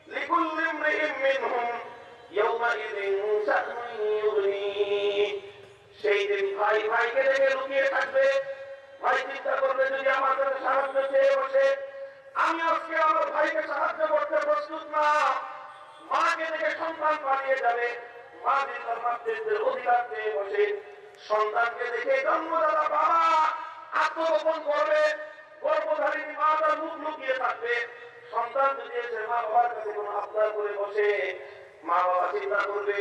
লিকুল্লি ইমরিইন মিনহুম ইয়াউমা ইযিন শা'নুন ইউগনিহি। সেই দিন ভাই ভাইকে দেখে লুকিয়ে থাকবে। ভাই চিন্তা করবে, যদি আমার কাছে সাহায্য চেয়ে বসে, আমি আজকে আমার ভাইকে সাহায্য করতে প্রস্তুত না। মাকে দেখে সন্তান পালিয়ে যাবে, মা যদি তার মাতৃত্বের অধিকার চেয়ে বসে, সন্তানকে দেখে জন্মদাতা বাবা আত্মগোপন করবে, গর্ভধারিণী মা তার মুখ লুকিয়ে থাকবে। সন্তান যদি এসে মা বাবার কাছে কোনো আবদার করে বসে, মা বাবা চিন্তা করবে,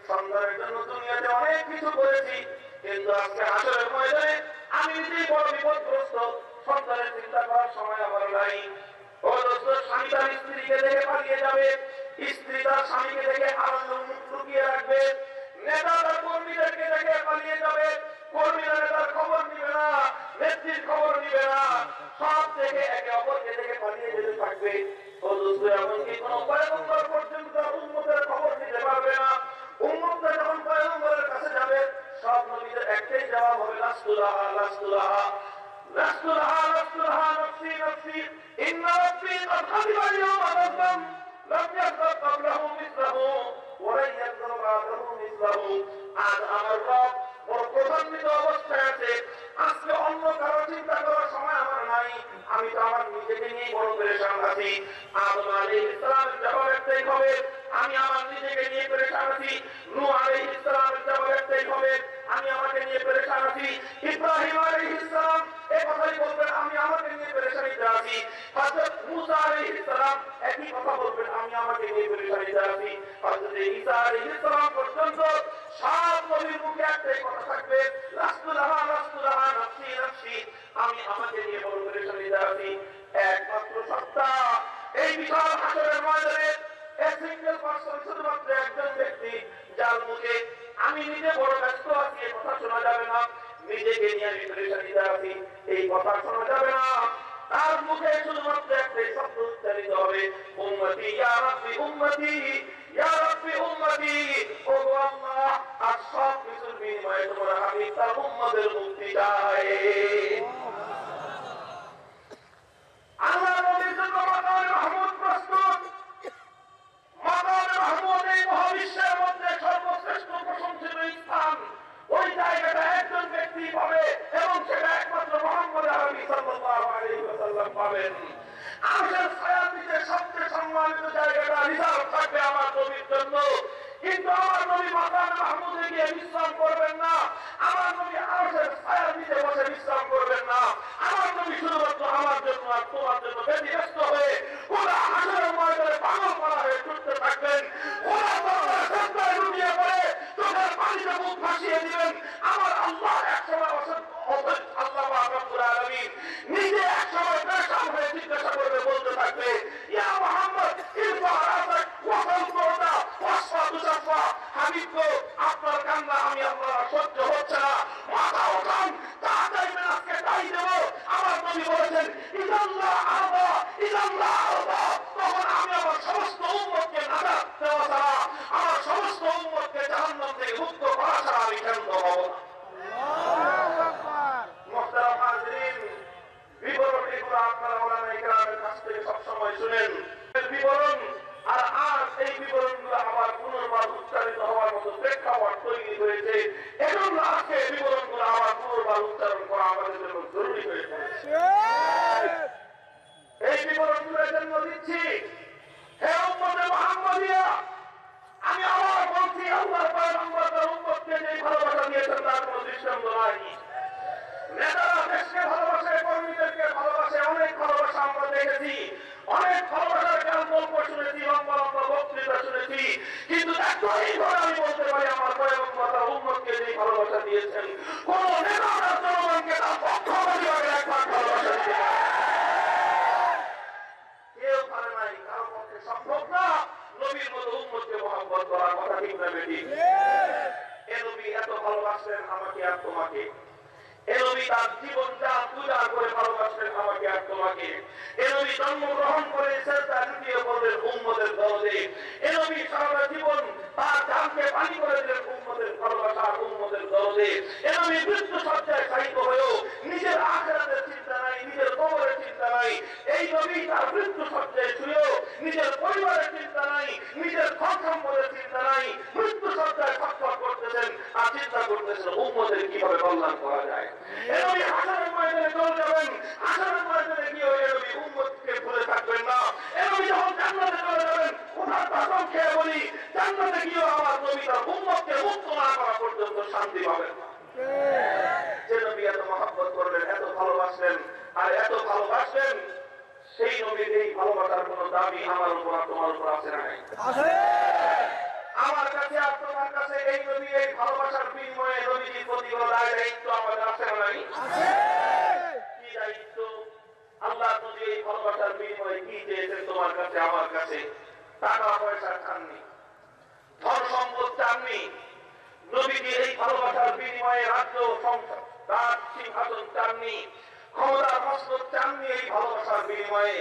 সন্তানের জন্য দুনিয়াতে অনেক কিছু করেছি, কিন্তু আজকে হাসরের ময়দানে আমি নিজেই বড় বিপদগ্রস্ত, সন্তানের চিন্তা করার সময় আমার নাই। ও দোস্ত, স্বামী তার স্ত্রীকে দেখে পালিয়ে যাবে, স্ত্রী তার স্বামীকে দেখে আনন্দ মুখ লুকিয়ে রাখবে, নেতা তার কর্মীদেরকে দেখে পালিয়ে যাবে, কর্মীরা নেতার খবর নিবে না, নেত্রীর খবর নিবে না, সব দেখে একে অপরকে দেখে পালিয়ে যেতে থাকবে। ও দোস্ত, এমনকি কোন পয়গম্বর পর্যন্ত তার উম্মতের খবর নিতে পারবে না। উম্মতরা যখন পয়গম্বরের কাছে যাবে, সব নবীদের একটাই জবাব হবে, লাস্তুলাহা লাস্তুলাহা লাস্তুলাহা লাস্তুলাহা নফসি নফসি ইন্না রাব্বী ক্বাদ খাতিবা আল-ইয়াওমা গাযবান লাম ইয়াগযব ক্বাবলাহু মিসলাহু ওয়া লা ইয়াগযব বা'দাহু মিসলাহু। আজ আমার রব বড় প্রধান্বিত অবস্থায় আছে, আজকে অন্য কারো চিন্তা করার সময় আমার নাই, আমি তো আমার নিজেকে নিয়ে বড় পেরেশান আছি। আদম আলাইহিস সালামের জবাব একটাই হবে, আমি আমার নিজেকে নিয়ে পেরেশান আছি। নূহ আলাইহিস সালামের জবাব একটাই হবে, আমি আমাকে নিয়ে পেরেশান আছি। ইব্রাহিম আলাইহিস সালাম এই কথাই বলবেন, আমি আমাকে নিয়ে পেরেশানিতে আছি। হযরত মুসা আলাইহিস সালাম একই কথা বলবেন, আমি আমাকে নিয়ে পেরেশানিতে আছি। হযরত ঈসা আলাইহিস সালাম পর্যন্ত সব নবীর মুখে একটাই কথা থাকবে, রাসূলুল্লাহ নাফসি নাফসি, আমি আমাকে নিয়ে বড় পেরেশানিতে আছি। একমাত্র সত্তা এই বিশাল হাসরের ময়দানে এক সিঙ্গেল পারসন, শুধুমাত্র একজন ব্যক্তি যার মুখে আমি নিজে বড় ব্যস্ত আছি এই কথা শোনা যাবে না, নিজেকে নিয়ে আমি পেরেশানিতে আছি এই কথা শোনা যাবে না, তার মুখে শুধুমাত্র একটাই শব্দ উচ্চারিত হবে, উম্মতি ইয়া রাব্বি উম্মতি ইয়া রাব্বি উম্মতি। ও আল্লাহ, আর সব কিছুর বিনিময়ে তোমার হাবিব তার উম্মতের মুক্তি চায়। আল্লাহ নবীর জন্য মাকামে মাহমুদ প্রস্তুত। মাকামে মাহমুদ এই মহাবিশ্বের মধ্যে সর্বশ্রেষ্ঠ প্রশংসিত স্থান। ওই জায়গাটা একজন ব্যক্তি পাবে এবং সেটা একমাত্র মুহাম্মদ আরবি সাল্লাল্লাহু আলাইহি ওয়াসাল্লাম পাবেন। আরশের ছায়ার নিচে সবচেয়ে সম্মানিত জায়গাটা রিজার্ভ থাকবে আমার নবীর জন্য। কিন্তু আমার নবী মাকামে মাহমুদে গিয়ে বিশ্রাম করবেন না, আমার নবী আরশের ছায়ার নিচে বসে বিশ্রাম করবেন না। আমার নবী শুধুমাত্র আমার জন্য আর তোমার জন্য ব্যতিব্যস্ত হয়ে পুরো হাসরের ময়দানে পাগল করা হয়ে ছুটতে থাকবেন। ওরা তোমার সেজদায় লুটিয়ে পড়ে চোখের পানিতে মুখ ভাসিয়ে দিবেন। আমার আল্লাহ একসময় আল্লাহ রাব্বুল আলামিন নিজে একসময় পেরেশান হয়ে জিজ্ঞাসা করবে, বলতে থাকবে, ইয়া মুহাম্মদ ইরফা রাসাক ওয়াসাল কোদা ওয়াসফা তুসাফা। হাবিব গো, আপনার কান্না আমি আল্লাহ সহ্য হচ্ছে না, মাথা ওঠান, তা চাইবেন আজকে তাই দেব। আমার নবী বলেছেন, ইদাল্লাহ আরদা ইদাল্লাহ আরদা, তখন আমি আমার সমস্ত উম্মতকে নাজাত দেওয়া ছাড়া, আমার সমস্ত উম্মতকে জাহান্নাম থেকে মুক্ত করা ছাড়া আমি ক্ষান্ত হব না। মুহতারাম হাজিরিন, বিবরণ এগুলো আপনারা ওলামায়ে কেরামের কাছ থেকে সবসময় শুনেন বিবরণ, আর আজ এই বিবরণগুলো আবার পুনর্বার উচ্চারিত হওয়ার মতো প্রেক্ষাপট তৈরি হয়েছে। এজন্য আজকে বিবরণগুলো আবার পুনর্বার উচ্চারণ করা আমাদের জন্য জরুরি হয়ে পড়েছে। এই বিবরণগুলোর জন্য দিচ্ছি, হে উম্মতে মুহাম্মাদিয়া, আমি আবার বলছি, আল্লাহর পয়গম্বর তার উম্মতকে যে ভালোবাসা দিয়েছেন তার কোনো দৃষ্টান্ত নাই। নেতারা দেশকে ভালোবাসে, কর্মীদেরকে ভালোবাসে, অনেক ভালোবাসা আমরা দেখেছি, অনেক ভালোবাসার গান গল্প শুনেছি, লম্বা লম্বা বক্তৃতা শুনেছি, কিন্তু এইভাবে আমি বলতে পারি আমার পয়গম্বর তার উম্মতকে যে ভালোবাসা দিয়েছেন, কোন নেতা তার জনগণকে তার পক্ষপাতী একবার ভালোবাসা দিতে পারে কেউ পারে নাই, কারো পক্ষে সম্ভব না নবীর মতো উম্মতকে মহব্বত করার। কথা ঠিক না বেঠিক? এ নবী এত ভালোবাসলেন আমাকে আর তোমাকে, এ নবী তার জীবন জান উজাড় করে ভালোবাসলেন আমাকে আর তোমাকে, এ নবী জন্মগ্রহণ করে সেজদায় লুটিয়ে পড়লেন উম্মতের দরদে, এ নবী সারা জীবন তার জানকে পানি করে দিলেন উম্মতের ভালোবাসা, উম্মতের দরদে, এ নবী মৃত্যু সজ্জায় শায়িত হয়েও নিজের আখিরাতের চিন্তা নাই, নিজের কবরের চিন্তা নাই। এই নবী তার মৃত্যু সজ্জায় শুয়েও নিজের পরিবারের চিন্তা নাই, নিজের ধন সম্পদের চিন্তা নাই, মৃত্যু সজ্জায় ছটফট করতেছেন আর চিন্তা করতেছেন উম্মতের কিভাবে কল্যাণ করা যায়। এই নবী হাসরের ময়দানে চলে যাবেন, হাসরের ময়দানে গিয়ে এই নবী উম্মতকে ভুলে থাকবেন না। এই নবী যখন জান্নাতে চলে যাবেন, ওনার কসম খেয়ে বলি, জান্নাতে গিয়ে আমার নবী তার উম্মতকে মুক্ত না করা পর্যন্ত শান্তি পাবেন না। যে নবী এত মহব্বত করলেন, এত ভালোবাসলেন আর এত ভালোবাসলেন, সেই নবীর এই ভালোবাসার কোন দাবি আমার উপর তোমার উপর আছে না? আমার কাছে আর তোমার কাছে এই নবী এই ভালোবাসার বিনিময়ে নবীর প্রতি কোনো দায়িত্ব আমাদের আছে না? কি দায়িত্ব? আল্লাহ নবী এই ভালোবাসার বিনিময়ে কি চেয়েছেন তোমার কাছে আমার কাছে? টাকা পয়সা চাননি, ধন সম্পদ চাননি, নবীকে এই ভালোবাসার বিনিময়ে রাজ্য সংসার তার সিংহাসন চাননি, ক্ষমতার মসনদ চাননি। এই ভালোবাসার বিনিময়ে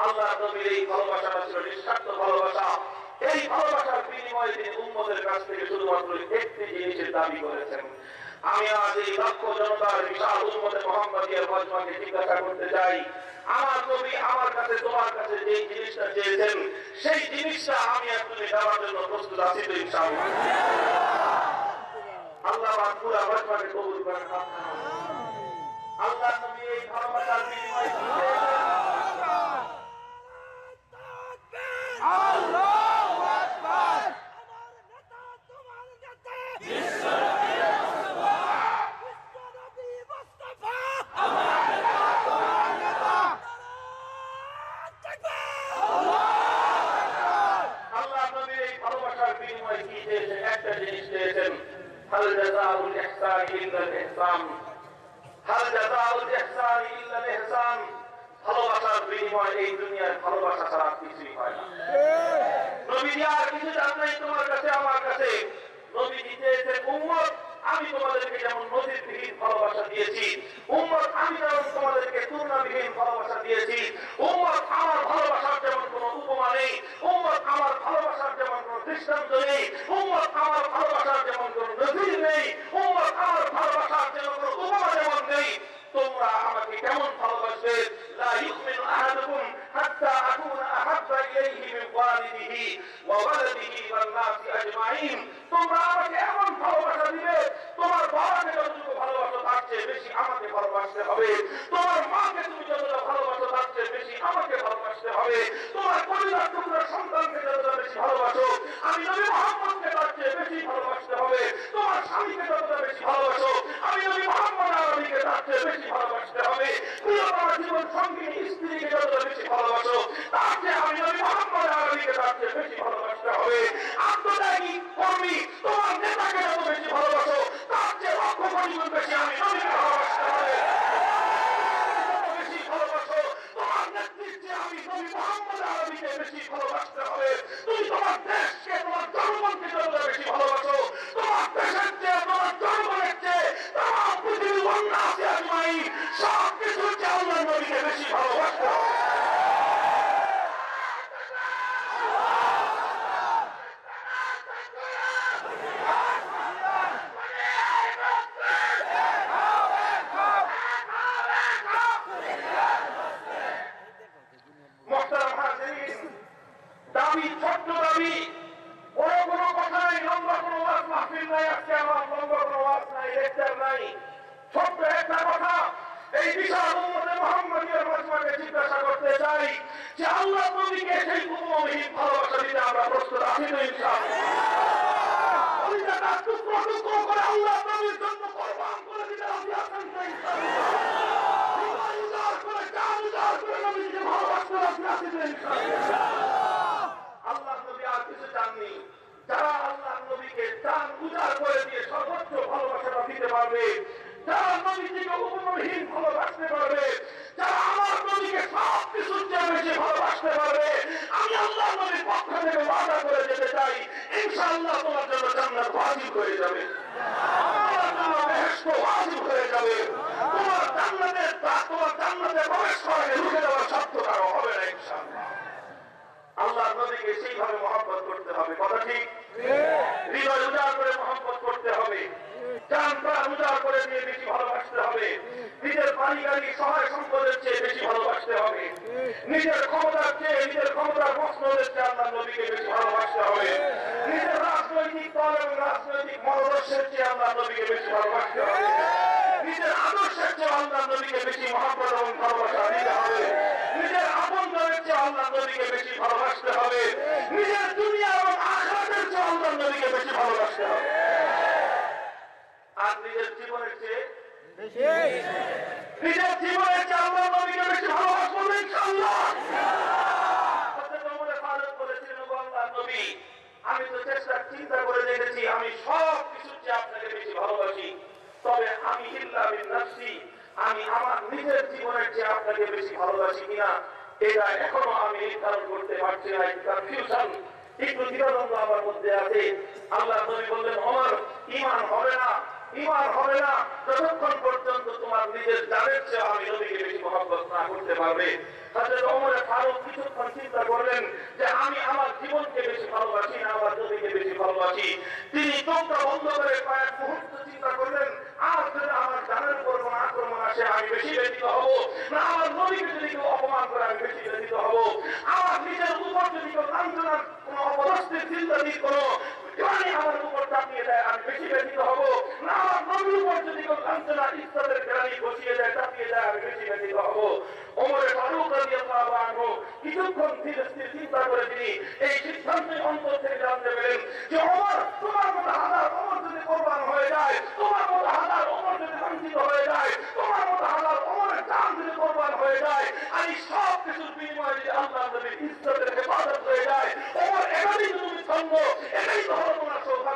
আল্লাহ নবীর এই ভালোবাসাটা ছিল নিঃস্বার্থ ভালোবাসা। এই ভালোবাসার বিনিময়ে তিনি উম্মতের কাছ থেকে শুধুমাত্র একটি জিনিসের দাবি করেছেন। আমি আজ এই লক্ষ জনতার বিশাল উম্মতে মুহাম্মাদিয়ার মজমাকে জিজ্ঞাসা করতে চাই, আমার নবী আমার কাছে তোমার কাছে যে জিনিসটা চেয়েছেন, সেই জিনিসটা আমি আর তুমি দেওয়ার জন্য প্রস্তুত আছি তো ইনশাআল্লাহ? আল্লাহ পাক পুরো মজমাকে কবুল করেন। আল্লাহ নবী এই ভালোবাসার বিনিময়ে কি চেয়েছেন? আল্লাহু আকবার। আমার নেতা তোমার নেতা বিশ্ব নবী মুস্তাফা, বিশ্ব নবী মুস্তাফা, আমার নেতা তোমার নেতা। আল্লাহু আকবার। আল্লাহ নবী এই ভালোবাসার বিনিময়ে কি নবীজিতে এসে একটা জিনিস চেয়েছেন, হাল জাযাউল ইহসানি ইল্লাল ইহসান, হাল জাযাউল ইহসানি ইল্লাল ইহসান। ভালোবাসার বিনিময় এই দুনিয়ার ভালোবাসা ছাড়া কিছুই হয় না। নবীজি আর কিছু চান নাই তোমার কাছে আমার কাছে। নবীজি চেয়েছেন উম্মত আমি তোমাদেরকে যেমন নজিরবিহীন ভালোবাসা দিয়েছি, উম্মত আমি যেমন তোমাদেরকে তুলনাবিহীন ভালোবাসা দিয়েছি, উম্মত আমার ভালোবাসার যেমন কোনো উপমা নেই, উম্মত আমার ভালোবাসার যেমন কোনো দৃষ্টান্ত নেই, উম্মত আমার ভালোবাসার যেমন কোনো নজির নেই, উম্মত আমার ভালোবাসার যেমন কোনো উপমা যেমন নেই, তোমরা আমাকে কেমন ভালোবাসবে? লা ইউমিনু আহাদুকুম হাত্তা আকুনা আহাব্বা ইলাইহি মিন ওয়ালিদিহি ওয়া ওয়ালাদিহি ওয়ান নাসি আজমাইন। তোমরা আমাকে এমন ভালোবাসা দিবে, তোমার বাবাকে যতটুকু ভালোবাসো তার চেয়ে বেশি আমাকে ভালোবাসতে হবে, তোমার মাকে তুমি যতটা ভালোবাসো তার চেয়ে বেশি আমাকে ভালোবাসতে হবে, তোমার পরিবার টুকরা সন্তানকে যতটা বেশি ভালোবাসো আমি নবী মুহাম্মদকে তার চেয়ে বেশি ভালোবাসতে হবে, তোমার স্বামীকে যতটা বেশি ভালোবাসো আমি নবী মুহাম্মদ আরবিকে তার চেয়ে বেশি ভালোবাসতে হবে, প্রিয়তমা জীবন সঙ্গিনী স্ত্রীকে যতটা বেশি ভালোবাসো তার চেয়ে আমি নবী মুহাম্মদ আরবিকে তার চেয়ে বেশি ভালোবাসতে হবে, আত্মত্যাগী কর্মী তোমার নেতাকে যত বেশি ভালোবাসো তার চেয়ে লক্ষ কোটি গুণ বেশি আমি নবীকে ভালোবাসতে হবে, বেশি ভালোবাসো তোমার নেতৃত্বে আমি নবী মুহাম্মদ আরবিকে বেশি ভালোবাসতে হবে, তুমি তোমার দেশকে তোমার জনগণকে যতটা বেশি ভালোবাসো তোমার দেশের চেয়ে তোমার জনগণের চেয়ে তামাম পৃথিবীর ওয়ান্নাসি আজমাইন সব কিছুর চেয়ে আল্লাহর নবীকে বেশি ভালোবাসতে হবে। দাবি ছোট্ট দাবি, বড় কোনো কথা নাই, লম্বা কোনো ওয়াজ মাহফিল নাই, আজকে আমার লম্বা কোনো ওয়াজ নাই, লেকচার নাই, ছোট্ট একটা কথা এই বিশাল উম্মতে মুহাম্মাদিয়ার মাজমাকে জিজ্ঞাসা করতে চাই যে আল্লাহ নবীকে সেই উপমহীন ভালোবাসা দিতে আমরা প্রস্তুত আছি তো ইনশাআল্লাহ? কলিজাটা টুকরো টুকরো করে আল্লাহ নবীর জন্য কোরবান করে দিতে রাজি আছেন তো ইনশাআল্লাহ? হৃদয় উজাড় করে জান উজাড় করে নবীকে ভালোবাসতে রাজি আছি তো ইনশাআল্লাহ? আল্লাহর নবী আর কিছু চাননি, যারা আল্লাহর নবীকে জান উজাড় করে দিয়ে সর্বোচ্চ ভালোবাসাটা দিতে পারবে, যারা নবীজিকে উপমহীন ভালোবাসতে পারবে, যারা আমার নবীকে সব কিছুর চেয়ে বেশি ভালোবাসতে পারবে, আমি আল্লাহর নবীর পক্ষ থেকে ওয়াদা করে যেতে চাই ইনশাআল্লাহ তোমার জন্য জান্নাত ওয়াজিব হয়ে যাবে, তোমার জন্য বেহেশত ওয়াজিব হয়ে যাবে, তোমার জান্নাতে প্রবেশ করাকে রুখে দেওয়ার শর্ত কারো হবে না ইনশাআল্লাহ। আল্লাহর নবীকে সেইভাবে মহব্বত করতে হবে, কথা ঠিক? হৃদয় উজাড় করে মহব্বত করতে হবে, জান প্রাণ উজাড় করে দিয়ে বেশি ভালোবাসতে হবে, নিজের পারিবারিক সহায় সম্পদের চেয়ে বেশি ভালোবাসতে হবে, নিজের ক্ষমতার চেয়ে নিজের ক্ষমতার মসনদের চেয়ে আল্লাহর নবীকে বেশি ভালোবাসতে হবে, নিজের রাজনৈতিক দল এবং রাজনৈতিক মতাদর্শের চেয়ে আল্লাহর নবীকে বেশি ভালোবাসতে হবে, নিজের আদর্শের চেয়ে আল্লাহর নবীকে বেশি মহব্বত এবং ভালোবাসা দিতে হবে, নিজের আপনজনের চেয়ে আল্লাহর নবীকে বেশি ভালোবাসতে হবে, নিজের দুনিয়া এবং আখিরাতের চেয়ে আল্লাহর নবীকে বেশি ভালোবাসতে হবে, আর নিজের জীবনের চেয়ে আল্লাহর নবীকে বেশি ভালোবাসবো ইনশাআল্লাহ। হযরত ওমর ফারুক বলেছিলেন, ও আল্লাহর নবী, আমি তো চিন্তা করে দেখেছি আমি সব কিছুর চেয়ে আপনাকে বেশি ভালোবাসি, তবে আমি ইল্লা বিন নাফসি, আমি আমার নিজের জীবনের চেয়ে আপনাকে বেশি ভালোবাসি কিনা এটা এখনো আমি নির্ধারণ করতে পারছি না, কনফিউশন, একটু দ্বিধাদ্বন্দ্ব আমার মধ্যে আছে। আল্লাহ নবী বললেন, ওমর ঈমান হবে না যতক্ষণ পর্যন্ত তোমার নিজের জানের চেয়ে আমি নবীকে বেশি মহব্বত না করতে পারবে। হযরত ওমর ফারুক কিছুক্ষণ চিন্তা করলেন যে আমি আমার জীবনকে বেশি ভালোবাসি না আমার নবীকে বেশি ভালোবাসি। তিনি চোখটা বন্ধ করে কয়েক মুহূর্ত চিন্তা করলেন, আর যদি আমার জানের উপর কোনো আক্রমণ আসে আমি বেশি ব্যথিত হব না, আমার নবীকে যদি কেউ অপমান করে আমি বেশি ব্যথিত হব, আমার নিজের উপর যদি কেউ লাঞ্ছনার কোনো অপদস্থির চিন্তাধীর কোনো আমার উপর চাপিয়ে দেয় আমি বেশি ব্যথিত হব না, আমার নবীর উপর যদি কেউ লাঞ্ছনা ইজ্জতের গ্রানি বসিয়ে দেয় চাপিয়ে দেয় আমি বেশি ব্যথিত হব। ওমর ফারুক রাদিয়াল্লাহু আনহু কিছুক্ষণ ধীরে স্থির চিন্তা করে তিনি এই সিদ্ধান্তের অন্তর থেকে জানতে পেরেন যে ওমর, তোমার মতো হাজার ওমর যদি কোরবান হয়ে যায়, তোমার মতো হাজার ওমর যদি লাঞ্ছিত হয়ে যায়, তোমার মতো হাজার ওমরের জান যদি কোরবান হয়ে যায়, আর এই সব কিছুর বিনিময়ে যদি আল্লাহর নবীর ইজ্জতের হেফাজত হয়ে যায়, ওমর এটাই তুমি ছন্দ, এটাই তো হলো তোমার সৌভাগ্য।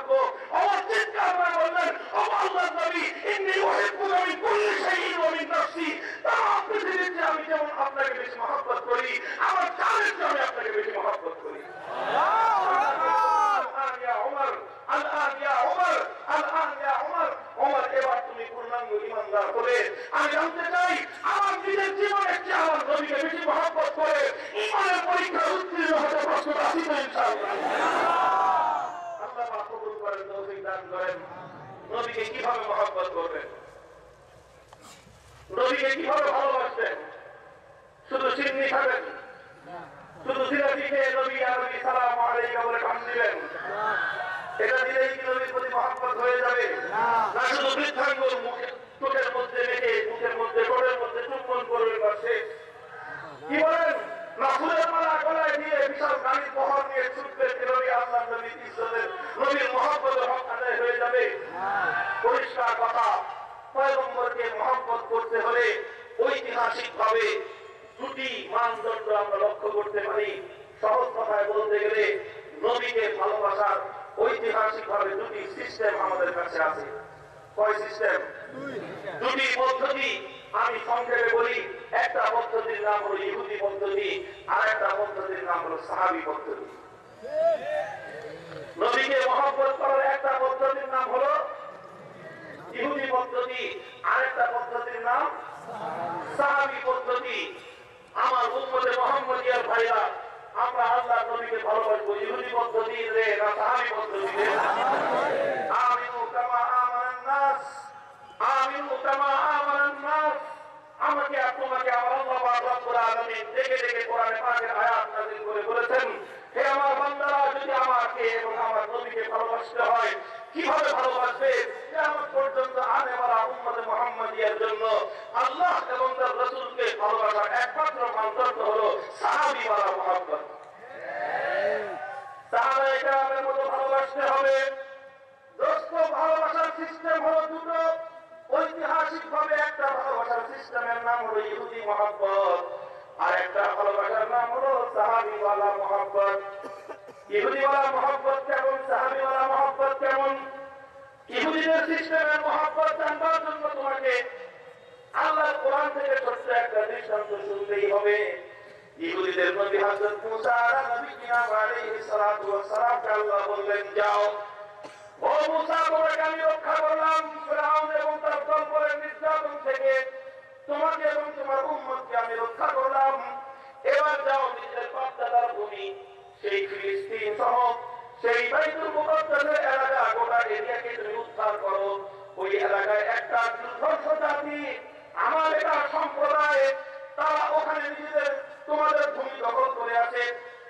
দান করেন। নবীকে কিভাবে মহব্বত করবেন, নবীকে কিভাবে ভালোবাসবেন? শুধু সিন্নি খাবেন, শুধু সিরাজি খেয়ে নবী আরবি সালাম আলাইকা বলে কান দিবেন, এটা দিলেই কি নবীর প্রতি মহব্বত হয়ে যাবে? না শুধু বৃদ্ধাঙ্গুল চোখের মধ্যে রেখে মুখের মধ্যে ঠোঁটের মধ্যে চুম্বন করবে পাশে কি বলেন? না ফুলের মালা গলায় দিয়ে বিশাল গাড়ির বহর নিয়ে ছুটবে নবী আল্লাহ নবীর ইজ্জতের নবীর মহব্বতের হক আদায় হয়ে যাবে? পরিষ্কার কথা, পয়গম্বরকে মহব্বত করতে হলে ঐতিহাসিক ভাবে দুটি মানদণ্ড আমরা লক্ষ্য করতে পারি। সহজ কথায় বলতে গেলে নবীকে ভালোবাসার ঐতিহাসিক ভাবে দুটি সিস্টেম আমাদের কাছে আছে। কয় সিস্টেম? দুটি পদ্ধতি। আমি সংক্ষেপে বলি, একটা পদ্ধতির নাম হলো ইহুদি পদ্ধতি, আর একটা পদ্ধতির নাম হলো সাহাবী পদ্ধতি। নবীকে মহব্বত করার একটা পদ্ধতির নাম হলো ইহুদি পদ্ধতি, আরেকটা পদ্ধতির নাম সাহাবী পদ্ধতি। আমার উম্মতে মুহাম্মদিয়ার ভাইরা, আমরা আল্লাহর নবীকে ভালোবাসবো ইহুদি পদ্ধতিতে না সাহাবী পদ্ধতিতে? আমিনু কামা আমানান নাস, আমিনু কামা আমানান নাস। আমাকে আপনাকে আমার আল্লাহ পাক রব্বুল আলামিন ডেকে ডেকে কোরআনে পাকের আয়াত নাযিল করে বলেছেন, হে আমার বান্দারা, যদি আমাকে এবং আমার নবীকে ভালোবাসতে হয়, কিভাবে ভালোবাসবে? কিয়ামত পর্যন্ত আনেওয়ালা উম্মতে মুহাম্মাদিয়ার জন্য আল্লাহ এবং তার রাসূলকে ভালোবাসার একমাত্র মানদণ্ড হলো সাহাবী ওয়ালা মুহাব্বত। সাহাবায়ে কেরামের মতো ভালোবাসতে হবে। দোস্ত, ভালোবাসার সিস্টেম হলো দুটো। ঐতিহাসিক ভাবে একটা ভালোবাসার সিস্টেমের নাম হলো ইহুদি মহব্বত, আর একটা ভালোবাসার নাম হলো সাহাবী ওয়ালা মহব্বত। ইহুদি ওয়ালা মহব্বত কেমন, সাহাবী ওয়ালা মহব্বত কেমন? ইহুদিদের সিস্টেমের মহব্বত জানবার জন্য তোমাকে আল্লাহর কোরআন থেকে ছোট্ট একটা দৃষ্টান্ত শুনতেই হবে। ইহুদিদের নবী হযরত মুসা আলাইহিস সালাতু ওয়াস সালামকে আল্লাহ বললেন, যাও ও মুসা, তোমাকে আমি রক্ষা করলাম ফিরআউন এবং তার দলবলের নির্যাতন থেকে, তোমাকে এবং তোমার উম্মতকে আমি রক্ষা করলাম। এবার যাও নিজের বাপদাদার ভূমি সেই ফিলিস্তিন সহ সেই বাইতুল মুকাদ্দাসের এলাকা, গোটা এরিয়াকে তুমি উদ্ধার করো। ওই এলাকায় একটা দুর্ধর্ষ জাতি আমালেকা সম্প্রদায়, তারা ওখানে নিজেদের তোমাদের ভূমি দখল করে আছে।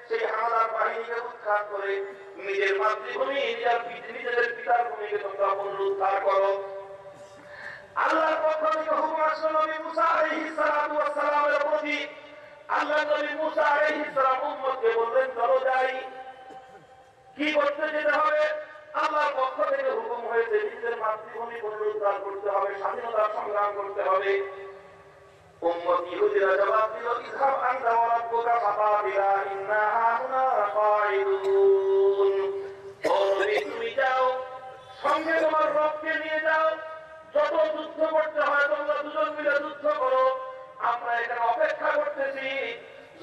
সেই হামলার বাহিনীকে উৎখাত করে নিজের মাতৃভূমি, নিজেদের পিতার ভূমিকে তোমরা পুনরুদ্ধার করো। আল্লাহর পক্ষ থেকে হুকুম আসলো নবী মুসা আলাইহিস সালাতু ওয়াস সালামের প্রতি। আল্লাহ নবী মুসা আলাইহিস সালাম উম্মতকে বললেন, চলো যাই। কি করতে যেতে হবে? আল্লাহর পক্ষ থেকে হুকুম হয়েছে নিজেদের মাতৃভূমি পুনরুদ্ধার করতে হবে, স্বাধীনতার সংগ্রাম করতে হবে। উম্মত ইহুদিরা জবাব দিল, ইযহাব আনতা ওয়া রাব্বুকা ফাকাতিলা ইন্না হাহুনা কাঈদুন। ও নবী, তুমি যাও, সঙ্গে তোমার রবকে নিয়ে যাও। যত যুদ্ধ করতে হয় তোমরা দুজন মিলে যুদ্ধ করো, আমরা এখানে অপেক্ষা করতেছি।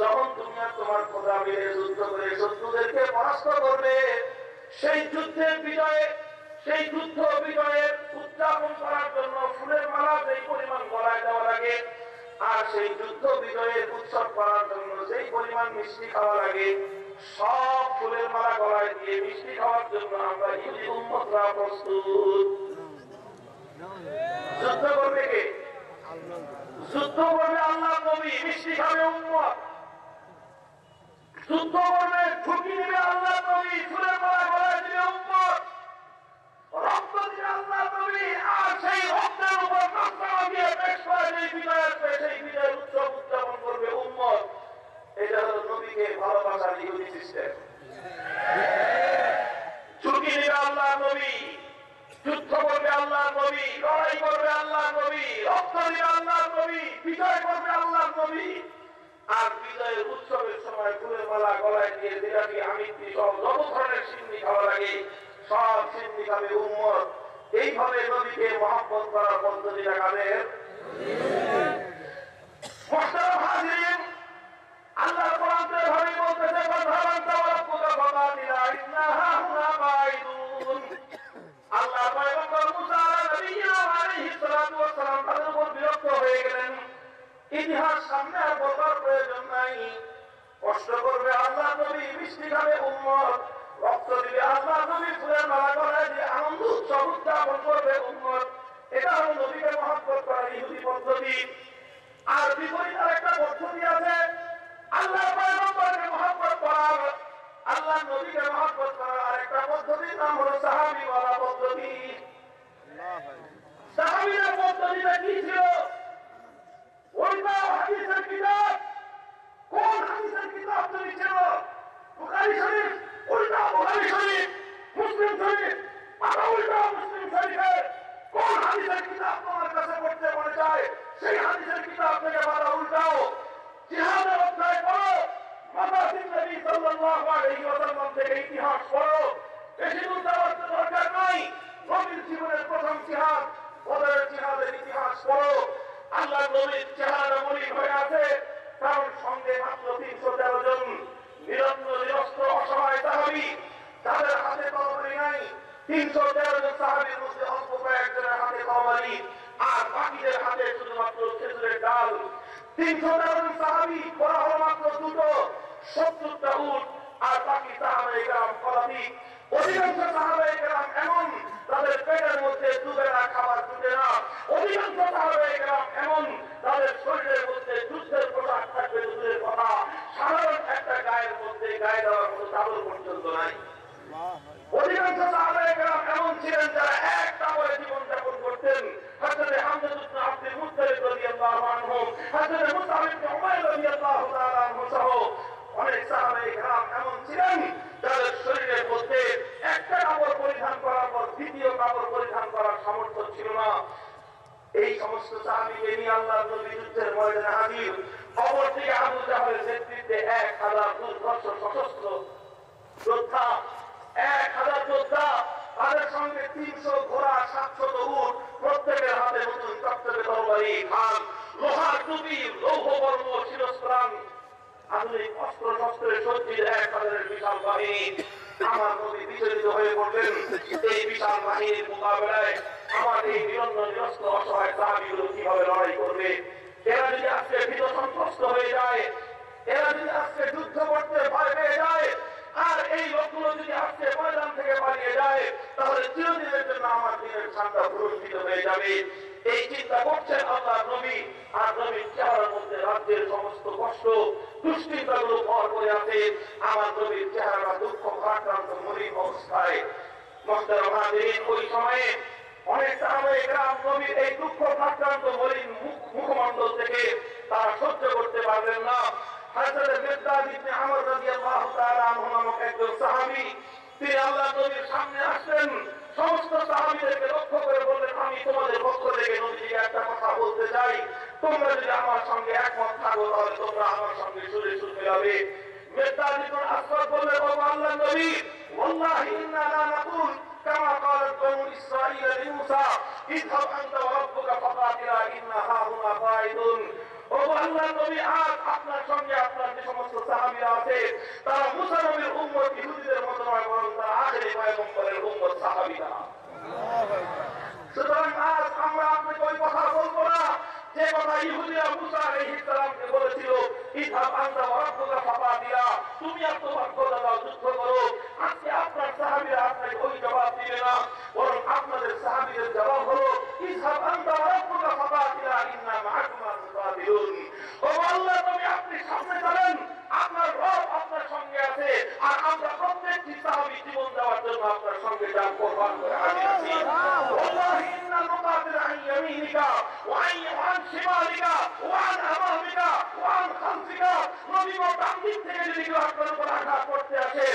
যখন তুমি আর তোমার খোদা মিলে যুদ্ধ করে শত্রুদেরকে পরাস্ত করবে, সেই যুদ্ধের বিজয়ে, সেই যুদ্ধ বিজয়ের উদযাপন করার জন্য ফুলের মালা যেই পরিমাণ গলায় দেওয়া লাগে, আর সেই যুদ্ধ বিজয়ের উৎসব করার জন্য যেই পরিমাণ মিষ্টি খাওয়া লাগে, সব ফুলের মালা গলায় দিয়ে মিষ্টি খাওয়ার জন্য আমরা ইহুদি উম্মতরা প্রস্তুত। যুদ্ধ করবে কে? যুদ্ধ করবে আল্লাহর নবী, মিষ্টি খাবে উম্মত। যুদ্ধ করবে, ঝুঁকি নেবে আল্লাহর নবী, ফুলের মালা গলায় দিবে উম্মত। রক্ত দিবে আল্লাহর নবী, আর সেই রক্তের উপর কাস্তানা দিয়ে পেশ করে যেই বিজয় আসবে, সেই বিজয়ের উৎসব উদযাপন করবে উম্মত। এটা হলো নবীকে ভালোবাসার ইহুদি সিস্টেম। ঝুঁকি নেবে আল্লাহর নবী, যুদ্ধ করবে আল্লাহর নবী, লড়াই করবে আল্লাহর নবী, রক্ত দিবে আল্লাহর নবী, বিজয় করবে আল্লাহর নবী। আর বিজয়ের উৎসবের সময় ফুলের মালা গলায় দিয়ে জিলাপি, আমিত্তি সব যত ধরনের সিন্নি খাওয়া লাগে সব সিন্নি খাবে উম্মত। এইভাবে নবীকে মহব্বত করার পদ্ধতিটা কাদের? মুহতারাম হাজিরিন, আল্লাহর কোরআন এভাবেই বলতেছে, ফাযহাবান্তা ওয়া রাব্বুকা ফাকাতিলা ইন্না হাহুনা কাঈদুন। আল্লাহ পয়গম্বর মুসা আলাইহিস সালাতু ওয়াস সালাম তাদের উপর বিরক্ত হয়ে গেলেন। ইতিহাস সামনে আর বলার প্রয়োজন নাই। কষ্ট করবে আল্লাহর নবী, মিষ্টি খাবে উম্মত, রক্ত দিবে আল্লাহর নবী, ফুলের মালা গলায় দিয়ে আনন্দ পদ্ধতি, আর বিপরীত আরেকটা পদ্ধতি আছে আল্লাহর পয়গম্বরকে মহব্বত করার, আল্লাহর নবীকে মহব্বত করার আরেকটা পদ্ধতির নাম হলো সাহাবী ওয়ালা পদ্ধতি। সাহাবীদের পদ্ধতিটা কি ছিল? ওইটা হাদিসের কিতাব, কোন হাদিসের কিতাব তুমি ছিল? বুখারী শরীফ, উল্টা বুখারী শরীফ, মুসলিম শরীফ, আবার উল্টা মুসলিম শরীফের কোন হাদিসের কিতাব তোমার কাছে পড়তে মনে চায় সেই হাদিসের কিতাব থেকে বাধা উল্টাও। জিহাদের অধ্যায় পড়ো, মাদাসিন নবী সাল্লাল্লাহু আলাইহি ওয়াসাল্লাম থেকে ইতিহাস পড়ো। বেশি দূর যাওয়ার দরকার নাই, নবীর জীবনের প্রথম জিহাদ বদরের জিহাদের ইতিহাস পড়ো। আল্লাহ নবীর চেহারা মলিন হয়ে আছে, কারণ সঙ্গে মাত্র 313 জন নিরস্ত্র অসহায় সাহাবী, তাদের হাতে তরবারি নাই। 313 জন সাহাবীর মধ্যে অল্প কয়েকজনের হাতে তরবারি, আর বাকিদের হাতে শুধুমাত্র খেজুরের ডাল। 313 জন সাহাবী, করা হলো মাত্র দুটো, 70টা উট, আর বাকি সাহাবায়ে কেরাম পদাতিক। অধিকাংশ সাহাবায়ে কেরাম এমন, তাদের পেটের মধ্যে দুবেলা খাবার জুটে না। অধিকাংশ সাহাবায়ে কেরাম এমন, তাদের শরীরের মধ্যে যুদ্ধের পোশাক থাকবে দূরের কথা, সাধারণ একটা গায়ের মধ্যে গায়ে দেওয়ার মতো চাদর পর্যন্ত নাই। অধিকাংশ সাহাবায়ে কেরাম এমন ছিলেন যারা এক কাপড়ে জীবন যাপন করতেন। হযরত হামজা ইবনে আব্দুল মুত্তালিব রাদিয়াল্লাহু আনহু, হযরত মুসআব ইবনে উমাইর রাদিয়াল্লাহু তাআলা আনহু সহ অনেক সাহাবায়ে কেরাম এমন ছিলেন যাদের শরীরের মধ্যে একটা কাপড় পরিধান করার পর দ্বিতীয় কাপড় পরিধান করার সামর্থ্য ছিল না। এই সমস্ত সাহাবীকে নিয়ে আল্লাহর নবী যুদ্ধের ময়দানে হাজির। অপরদিকে আবু জাহলের নেতৃত্বে 1000 দুর্ধর্ষ সশস্ত্র যোদ্ধা, 1000 যোদ্ধা, তাদের সঙ্গে 300 ঘোড়া, 700 উট, প্রত্যেকের হাতে নতুন চকচকে তরবারি, ঢাল, লোহার টুপি, লৌহবর্ম শিরস্ত্রাণ, আধুনিক অস্ত্র শস্ত্রে সজ্জিত 1000-এর বিশাল বাহিনী। আমার নবী বিচলিত হয়ে পড়লেন। এই বিশাল বাহিনীর মোকাবেলায় আমার এই নিরস্ত্র অসহায় সাহাবীগুলো কিভাবে লড়াই করবে? এরা যদি আজকে ভীত সন্ত্রস্ত হয়ে যায়, এরা যদি আজকে যুদ্ধ করতে ভয় পেয়ে যায়, আর এই লোকগুলো যদি আজকে ময়দান থেকে পালিয়ে যায়, তাহলে চিরদিনের জন্য আমার দিনের ঠান্ডা প্রস্ফুটিত হয়ে যাবে। এই চিন্তা করছেন আল্লাহর নবী, আর নবীর চেহারার মধ্যে রাজ্যের সমস্ত কষ্ট, দুশ্চিন্তাগুলো ভর করে আছে। আমার নবীর চেহারা দুঃখ ভারাক্রান্ত মলিন অবস্থায়। মুহতারাম হাজিরিন, ওই সময়ে অনেক সাহাবায়ে কেরাম নবীর এই দুঃখ ভারাক্রান্ত মলিন মুখমণ্ডল থেকে তারা সহ্য করতে পারলেন না। হযরত মিকদাদ ইবনে আমর রাদিয়াল্লাহু তাআলা আনহু নামক একজন সাহাবী, তিনি আল্লাহর নবীর সামনে আসলেন। সমস্ত সাহাবীদেরকে লক্ষ্য করে বললেন, আমি তোমাদের পক্ষ থেকে নবীজিকে একটা কথা বলতে চাই। তোমরা যদি আমার সঙ্গে একমত থাকো তাহলে তোমরা আমার সঙ্গে সুরে সুর মিলাবে। মিকদাদ ইবনে আসওয়াদ বললেন, ও আল্লাহর নবী, ওয়াল্লাহি ইন্না লা নাকুল কামা ক্বালাত বানু ইসরাঈল লিমূসা, ইযহাব আনতা ওয়া রাব্বুকা ফাকাতিলা ইন্না হাহুনা ফাইদুন। ও আল্লাহর নবী, আজ আপনার সঙ্গে আপনার যে সমস্ত সাহাবীরা আছে তারা মুসা নবীর উম্মত, ইহুদিদের মত নয়, বরং তারা আখিরি পয়গম্বরের উম্মত সাহাবীরা। সুতরাং আজ আমরা আপনাকে ওই কথা বলবো না যে কথা ইহুদিরা মুসা আলাইহিস সালামকে বলেছিল, ইযহাব আনতা ওয়া রাব্বুকা ফাকাতিলা, তুমি আর তোমার খোদা দাও যুদ্ধ করো। আজকে আপনার সাহাবীরা আপনাকে ওই জবাব দিবে না, বরং আপনাদের সাহাবীদের জবাব হলো, ইযহাব আনতা ওয়া রাব্বুকা ফাকাতিলা ইন্না মা'াকুমা মুকাতিলুন। ও আল্লাহর নবী, আপনি সামনে চলেন, আপনার রব আপনার সঙ্গে আছে, আর আমরা প্রত্যেকটি সাহাবী জীবন দেওয়ার জন্য আপনার সঙ্গে যান কোরবান করে হাজির আছি। ওয়াল্লাহি ইন্না নুকাতিলু আন ইয়ামিনিকা ওয়া আন শিমালিকা ওয়া আন আমামিকা ওয়া আন খালফিকা। নবী গো, ডান দিক থেকে যদি কেউ আপনার উপর আঘাত করতে আসে,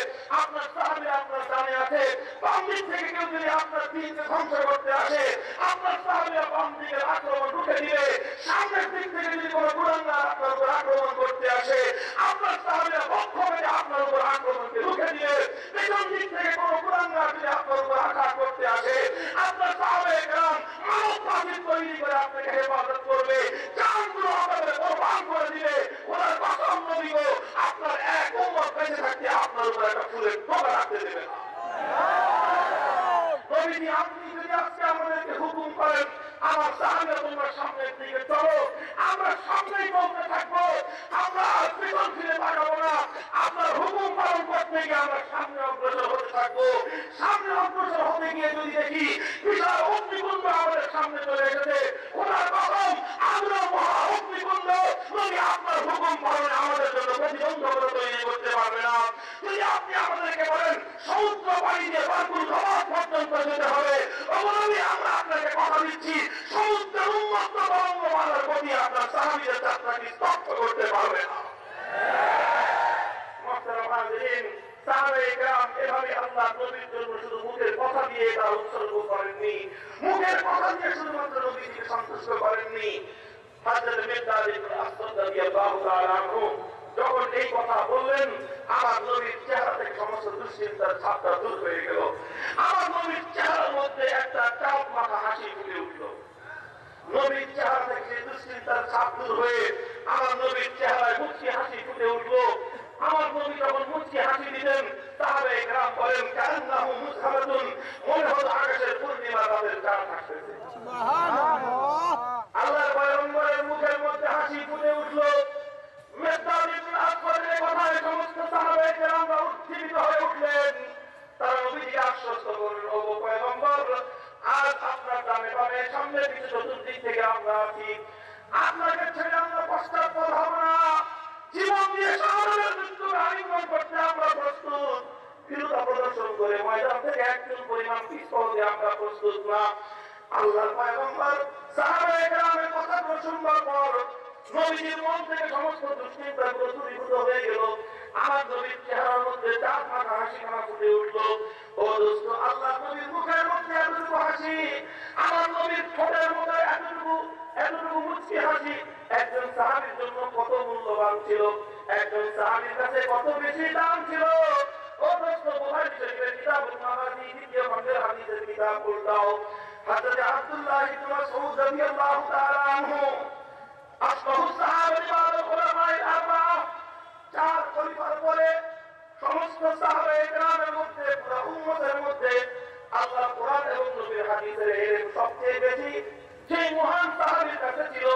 আপনার সাহাবীরা আপনার ডানে আছে। বাম দিক থেকে কেউ যদি আপনার দিনকে ধ্বংস করতে আসে, আপনার সাহাবীরা বাম দিকের আক্রমণ রুখে দিবে। সামনের দিক থেকে যদি কোনো গুনাহগার আপনার উপর আক্রমণ করতে আসে, আপনার সাহাবীরা পক্ষ থেকে আপনার উপর আক্রমণকে রুখে দিবে। পেছন দিক থেকে কোনো গুনাহগার যদি আপনার উপর আঘাত করতে আসে, আপনার সাহাবায়ে কেরাম মানব প্রাচীর তৈরি করে আপনাকে হেফাজত করবে, জানগুলো আপনাদের কোরবান করে দিবে। ওনার কসম নবী গো, আপনার এক উম্মত বেঁচে থাকতে আপনার উপর একটা ফুলের টোকা রাখতে দেবে না। নবীজি, আপনি যদি আজকে আমাদেরকে হুকুম করেন, আমার সাহাবীরা তোমরা সামনের দিকে চলো, আমরা সামনেই বলতে থাকবো, আমরা পিছন ফিরে তাকাবো না। আপনার হুকুম পালন করতে গিয়ে আমরা সামনে অগ্রসর হতে থাকবো। সামনে অগ্রসর হতে গিয়ে যদি দেখি বিশাল অগ্নিকুণ্ড আমাদের সামনে চলে এসেছে, ওনার কসম আমরা সাহাবীদের যাত্রাকে স্তব্ধ করতে পারবে না। মুহতারাম হাজিরিন, সাহাবায়ে কেরাম এভাবে আল্লাহ নবীর জন্য শুধু মুখের কথা দিয়ে তা উৎসর্গ করেননি, মুখের কথা দিয়ে শুধুমাত্র নবীকে সন্তুষ্ট করেননি। হযরত মিকদাদ ইবনে আসওয়াদ রাদিয়াল্লাহু তাআলা আনহু যখন এই কথা বললেন, আমার নবীর চেহারা থেকে সমস্ত দুশ্চিন্তার ছাপটা দূর হয়ে গেল। আমার নবীর চেহারার মধ্যে একটা চাপ মাখা হাসি ফুটে উঠল। নবীর চেহারা থেকে দুশ্চিন্তার ছাপ দূর হয়ে আমার নবীর চেহারায় মুচকি হাসি ফুটে উঠল। আমার নবী যখন মুচকি হাসি দিলেন, সাহাবায়ে কেরাম বলেন কান্নাহু মুসহাবাতুন, মনে হলো আকাশের পূর্ণিমা রাতের চাঁদ হাসতেছে। সুবহানাল্লাহ। আল্লাহর পয়গম্বরের মুখের মধ্যে হাসি ফুটে উঠল। মিকদাদ ইবনে আসওয়াদের কথায় সমস্ত সাহাবায়ে কেরামরা উজ্জীবিত হয়ে উঠলেন। তারা নবীকে আশ্বস্ত করলেন, ও পয়গম্বর, আজ আপনার ডানে বামে সামনে পিছনে চতুর্দিক থেকে আমরা আছি, আপনাকে ছেড়ে আমরা পশ্চাৎপদ হব না। জীবন দিয়ে শাহাদাতের মৃত্যুর আলিঙ্গন করতে আমরা প্রস্তুত। বিরোধা প্রদর্শন করে ময়দান থেকে একজন পরিমাণ পিছপথে আমরা প্রস্তুত না। আল্লাহর পয়গম্বর সাহাবায়ে কেরামের কথাগুলো শুনবার পর নবীজির মন থেকে সমস্ত দুশ্চিন্তাগুলো দূরীভূত হয়ে গেল। আমার নবীর চেহারার মধ্যে চাঁদ মাখা হাসি খানা ফুটে উঠল। ও দোস্ত, আল্লাহর নবীর মুখের মধ্যে এতটুকু হাসি, আমার নবীর ঠোঁটের মধ্যে এতটুকু মুচকি হাসি একজন সাহাবীর জন্য কত মূল্যবান ছিল, একজন সাহাবীর কাছে কত বেশি দাম ছিল। ও দোস্ত, বুখারী শরীফের কিতাবুল মাগাজি দ্বিতীয় খণ্ডের হাদিসের কিতাব পড়তাও। হযরত আব্দুল্লাহ ইবনে মাসউদ রাদিয়াল্লাহু তাআলা আনহু আসবাহু সাহাবায়ে ওয়াল উলামায়ে আরবা'a, চার খলিফার পরে সমস্ত সাহাবায়ে কেরামের মধ্যে, পুরো উম্মতের মধ্যে আল্লাহর কোরআন এবং নবীর হাদিসের ইলম সবচেয়ে বেশি সেই মহান সাহাবীর কাছে ছিল।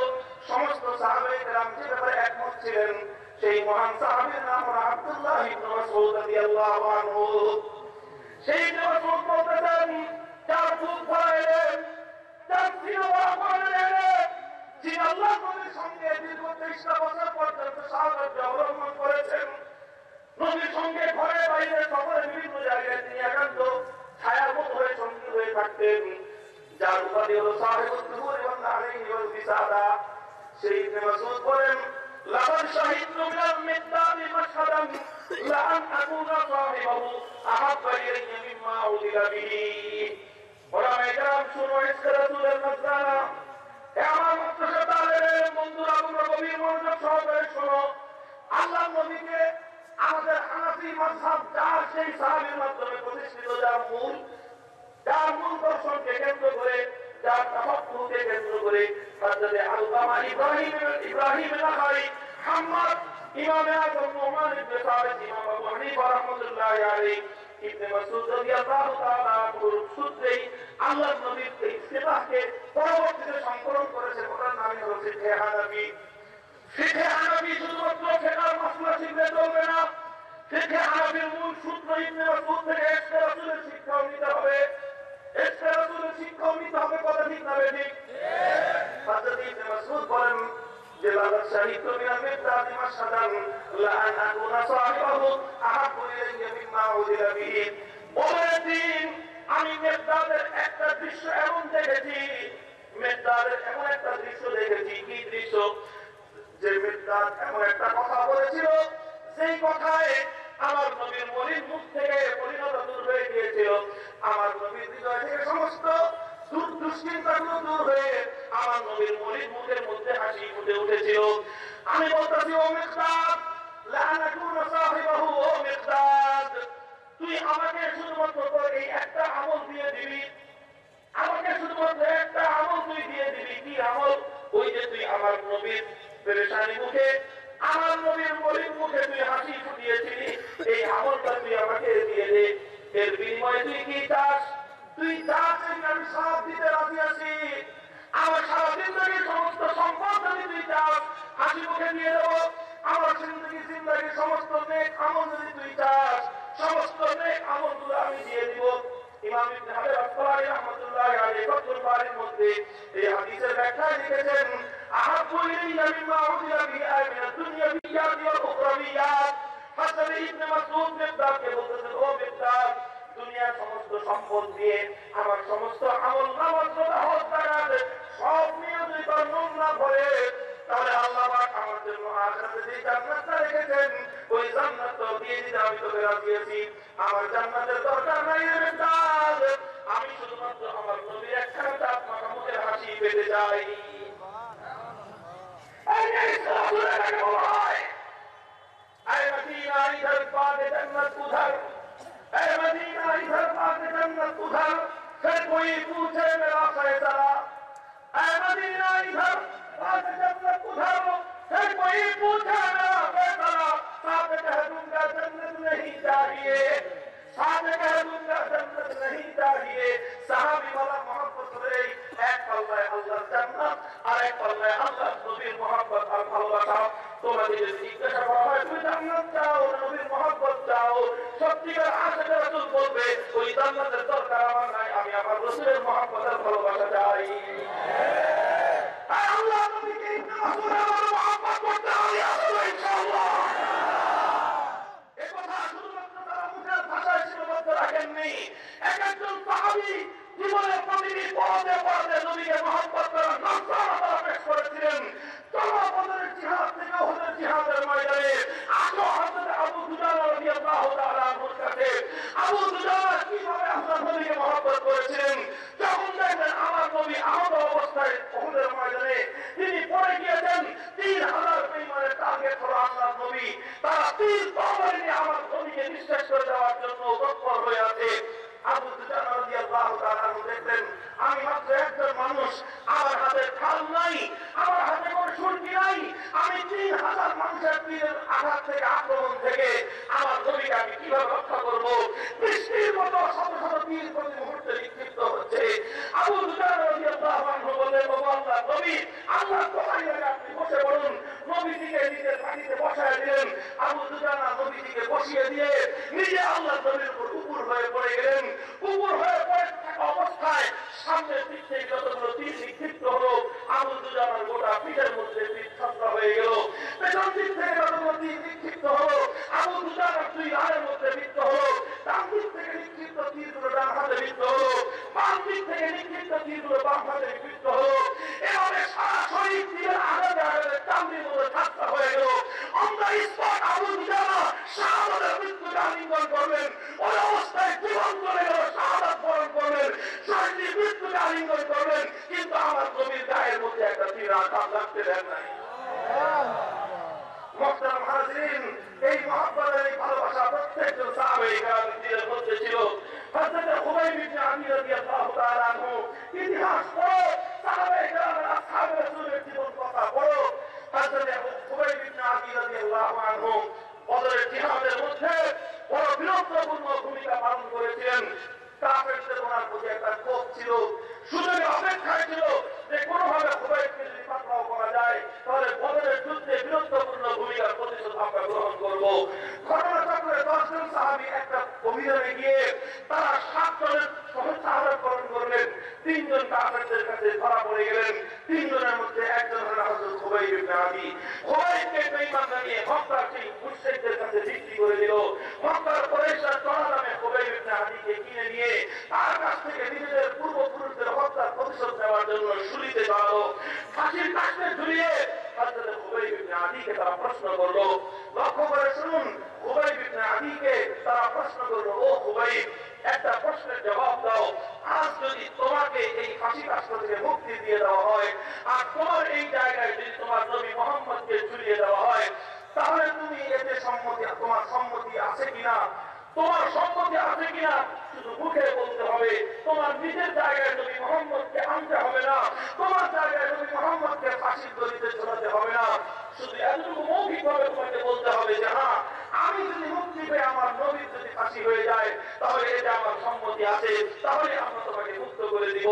সমস্ত সাহাবায়ে কেরাম যে ব্যাপারে একমত ছিলেন, সেই মহান সাহাবীর নাম হলো আব্দুল্লাহ ইবনে মাসউদ রাদিয়াল্লাহু আনহু। সেই মাসউদ বলতেন, চার যুগ ভরাইলেন, চার সিনেমা ভরাইলেন, যিনি আল্লাহ নবীর সঙ্গে দীর্ঘ 23টা বছর পর্যন্ত শাহাদাত অবলম্বন করেছেন। নবীর সঙ্গে ঘরে বাইরে সফরে বিভিন্ন জায়গায় তিনি একান্ত ছায়ার মতো হয়ে সঙ্গী হয়ে থাকতেন, যার উপাধি হলো সাহেবুদ দুহুর ওয়াল আলাইহি ওয়াল বিসাদা। সেই ইবনে মাসউদ বলেন, লাকাদ শাহিদতু মিনাল মিকদাদি মাশহাদান লা আন আকুনা সাহিবাহু আহাব্বা ইলাইয়া মিম্মা উদিলা বিহি। ওলামায়ে কেরাম শুনো, ইসকে রাসূলের নাজরানা, আমার মুত্তাসা তালেবের বন্ধুরা, তোমরা গভীর মনোযোগ সহকারে শোনো। আল্লাহর নবীকে আমাদের হানাফি মাযহাব যার সেই সাহাবীর মাধ্যমে প্রতিষ্ঠিত, যার মূল দর্শনকে কেন্দ্র করে, যার তাফাক্কুরকে কেন্দ্র করে হযরত আল্লামা ইব্রাহিম নাখাই, মুহাম্মদ ইমামে আযম নোমান ইবনে সাবিত, ইমাম আবু হানিফা রাহমাতুল্লাহি আলাইহি, ইবনে মাসউদ রাদিয়াল্লাহু তাআলা আনহুর সূত্রেই আল্লাহর নবীর এই সিফাতকে পরবর্তীতে সংকলন করেছে। ওটার নাম হলো ফিকহে হানাফি। ফিকহে হানাফি শুধুমাত্র ফিকহের মাসলা শিখলে চলবে না, ফিকহে হানাফির মূল সূত্র ইবনে মাসউদ থেকে ইসকে রাসূলের শিক্ষাও নিতে হবে। ইসকে রাসূলের শিক্ষাও নিতে হবে, কথা ঠিক না বেঠিক? হযরত ইবনে মাসউদ বলেন যে লাকাদ শাহিদতু মিনাল মিকদাদি মাশহাদান লা আন আকুনা সাহিবাহু আহাব্বু ইলাইয়া মিম্মা উদিলা বিহি। ওমরের দিন আমি মিকদাদের একটা দৃশ্য এমন দেখেছি, মিকদাদের এমন একটা দৃশ্য দেখেছি। কি দৃশ্য? যে মিকদাদ এমন একটা কথা বলেছিল, সেই কথায় আমার নবীর মলিন মুখ থেকে মলিনতা দূর হয়ে গিয়েছিল। আমার নবীর হৃদয় থেকে সমস্ত দুশ্চিন্তাগুলো দূর হয়ে আমার নবীর মলিন মুখের মধ্যে হাসি ফুটে উঠেছিল। আমি বলতেছি, ও মিকদাদ, লা নাকুনা সাহিবাহু, ও মিকদাদ, তুই আমাকে শুধুমাত্র এই একটা আমল দিয়ে দিবি, আমাকে শুধুমাত্র একটা আমল তুই দিয়ে দিবি। কি আমল? ওই যে তুই আমার নবীর পেরেশানি মুখে, আমার নবীর মলিন মুখে তুই হাসি ফুটিয়েছিলি, এই আমলটা তুই আমাকে দিয়ে দে। এর বিনিময়ে তুই কি চাস? তুই চাস আমি সব দিতে রাজি আছি। আমার সারা জিন্দগির সমস্ত সম্পদ যদি তুই চাস, হাসি মুখে দিয়ে দেবো। আমার জিন্দগির সমস্ত নেক আমল যদি তুই চাস, সমস্ত নেক আমলগুলো আমি দিয়ে দিব। ইমাম ইবনে হাজার আসকালানী রাহমাতুল্লাহি আলাইহি ফাতহুল বারীর মধ্যে এই হাদিসের ব্যাখ্যায় লিখেছেন, আহাব্বু ইলাইয়া মিম্মা উদিলা বিহি মিনাদ দুনিয়াবিয়াত ওয়াল উখরাবিয়াত। হযরত ইবনে মাসউদ মিকদাদকে বলতেছেন, ও মিকদাদ, দুনিয়ার সমস্ত সম্পদ দিয়ে আমার সমস্ত আমল নামাজ রোজা হজ যাকাত সব নিয়ে যদি তোর মন না ভরে, তাহলে আল্লাহ পাক আমার জন্য আখিরাতে যে জান্নাতটা রেখেছেন ওই জান্নাতটা দিয়ে দিতে আমি তোকে রাজি আছি। আমার জান্নাতের দরকার নাই রে বেটাল, আমি শুধুমাত্র আমার নবীর একখানা দাঁত মাখা মুখের হাসি পেতে চাই। मदीना इधर पाके जन्नत उधर, मदीना इधर पाके जन्नत उधर, फिर कोई पूछे मेरा फैसला, मदीना इधर पाके जन्नत उधर, फिर कोई पूछे मेरा फैसला, साथ कह दूंगा जन्नत नहीं चाहिए, साथ कह दूंगा जन्नत नहीं चाहिए। साहबी वाला मोहब्बत रे एक पल्ले अल्लाह जन्नत और एक पल्ले अल्लाह नबीर मोहब्बत और ভালোবাসা। তোমাদের যদি জিজ্ঞাসা করা হয় তুমি জান্নাত চাও না নবীর মোহব্বত চাও, সত্যিকার আশিক রাসূল বলবে ওই জান্নাতের দরকার আমার নাই, আমি আমার রাসূলের মোহব্বত আর ভালোবাসা চাই। আল্লাহ নবীকে রাসূলের মোহব্বত করতে হবে আসলে ইনশাআল্লাহ। এই কথা শুধুমাত্র তারা মুখের ভাষায় সীমাবদ্ধ রাখেননি, এক একজন সাহাবী জীবনের প্রতিটি পদে পদে নবীকে মোহব্বত করার নকশা তারা পেশ করেছিলেন। চলো বদরের জিহাদ থেকে উহুদের জিহাদের ময়দানে আসো হযরত আবু দুজানা রাদিয়াল্লাহু তাআলা আনহুর কাছে। আবু দুজানা কিভাবে আল্লাহর নবীকে মহব্বত করেছিলেন, যখন দেখলেন আমার নবী আহত অবস্থায় উহুদের ময়দানে তিনি পড়ে গিয়েছেন, 3000 বেঈমানের টার্গেট হলো আল্লাহর নবী, তারা তীর তরবারি নিয়ে আমার নবীকে নিঃশেষ করে দেওয়ার জন্য তৎপর হয়ে আছে। আবু দুজানা রাদিয়াল্লাহু তাআলা দেখলেন আমি মাত্র একজন মানুষ, আমার হাতে ঢাল নাই, আমার হাতে কোনো ছুরি নাই, আমি 3000 মানুষের তীরের আঘাত থেকে আক্রমণ থেকে আমার নবীকে আমি কিভাবে রক্ষা করব? বৃষ্টির মতো শত শত তীর প্রতি মুহূর্তে নিক্ষিপ্ত হচ্ছে। আবু দুজানা রাদিয়াল্লাহু আনহু বললেন ও আল্লাহর নবী, আল্লাহ দোহাই লাগে আপনি বসে পড়ুন। নবীজিকে নিজের মাটিতে বসায় দিলেন। আবু দুজানা নবীজিকে বসিয়ে দিয়ে নিজে আল্লাহর নবীর উপর উপর হয়ে পড়ে গেলেন। উপর হয়ে পড়ে থাকা অবস্থায় সামনের দিক থেকে যতগুলো তীর নিক্ষিপ্ত হলো আবু দুজানার গোটা পিঠের মধ্যে তীর ছত্র হয়ে গেল। পেছন দিক থেকে যতগুলো তীর নিক্ষিপ্ত হলো আবু দুজানার দুই রানের মধ্যে বিদ্ধ হলো। ডান দিক থেকে নিক্ষিপ্ত তীরগুলো ডান হাতে বিদ্ধ হলো, বাম দিক থেকে নিক্ষিপ্ত তীরগুলো বাম হাতে বিদ্ধ হলো। এভাবে সারা শরীর তীরের আঘাতে আঘাতে চামড়ির মধ্যে ঠাট্টা হয়ে গেল। On the spot Abu Dujana শাহাদাতের মৃত্যুকে আলিঙ্গন করলেন। ওই অবস্থায় জীবন চলে গেল, শাহাদাত বরণ করলেন, শহীদের মৃত্যুকে আলিঙ্গন করলেন, কিন্তু আমার নবীর গায়ের মধ্যে একটা তীর আঘাত লাগতে দেন নাই। মুহতারাম হাজিরিন, এই মহব্বত এই ভালোবাসা প্রত্যেকজন সাহাবায়ে কেরামের দিলের মধ্যে ছিল। হযরত খুবাইব ইবনে আদি রাদিয়াল্লাহু তাআলা আনহু ইতিহাস পড়ো, সাহাবায়ে কেরামের আসহাবে রাসূলের জীবন কথা পড়ো। হযরত খুবাইব ইবনে আদি রাদিয়াল্লাহু আনহু বদরের জিহাদের মধ্যে বড় বীরত্বপূর্ণ ভূমিকা পালন করেছিলেন। কাফেরদের ওনার প্রতি একটা ক্ষোভ ছিল, সুযোগের অপেক্ষায় ছিল যে কোনোভাবে খুবাইবকে যদি পাকড়াও করা যায় তাহলে বদরের যুদ্ধে বীরত্বপূর্ণ ভূমিকার প্রতিশোধ আমরা গ্রহণ করব। ঘটনাচক্রে 10 জন সাহাবী একটা অভিযানে গিয়ে তারা 7 জনের শাহাদাত করলেন। 3 জন কাফেরদের কাছে ধরা পড়ে গেলেন। 3 জনের মধ্যে একজন হলেন হযরত খুবাইব ইবনে আদি। খুবাইবকে বেঈমান বানিয়ে মক্কার সেই মুশরিকদের কাছে বিক্রি করে দিল। মক্কার কুরাইশরা চড়া দামে খুবাইব ইবনে আদিকে কিনে নিয়ে তার কাছ থেকে নিজেদের পূর্বপুরুষদের হত্যার প্রতিশোধ নেওয়ার জন্য শুলিতে চড়ালো। ফাঁসির কাস্টে ঝুলিয়ে হযরত খুবাইব ইবনে আদিকে তারা প্রশ্ন করলো। লক্ষ্য করে শুনুন, খুবাইব ইবনে আদিকে তারা প্রশ্ন করলো, ও খুবাইব, একটা প্রশ্নের জবাব দাও। আজ যদি তোমাকে এই ফাঁসি কাস্ট থেকে মুক্তি দিয়ে দেওয়া হয় আর তোমার এই জায়গায় যদি তোমার নবী মুহাম্মদকে ঝুলিয়ে দেওয়া হয় তাহলে তুমি এতে সম্মতি, তোমার সম্মতি আছে কিনা? তোমার সম্মতি আছে কিনা শুধু মুখে বলতে হবে। তোমার নিজের জায়গায় নবী মুহাম্মদকে আনতে হবে না, তোমার জায়গায় নবী মুহাম্মদকে ফাঁসির দড়িতে ঝোলাতে হবে না। শুধু এতটুকু মৌখিকভাবে তোমাকে বলতে হবে যে হ্যাঁ, আমি যদি মুক্তি পেয়ে আমার নবীর যদি ফাঁসি হয়ে যায় তাহলে এটা আমার সম্মতি আছে, তাহলে আমরা তোমাকে মুক্ত করে দিব।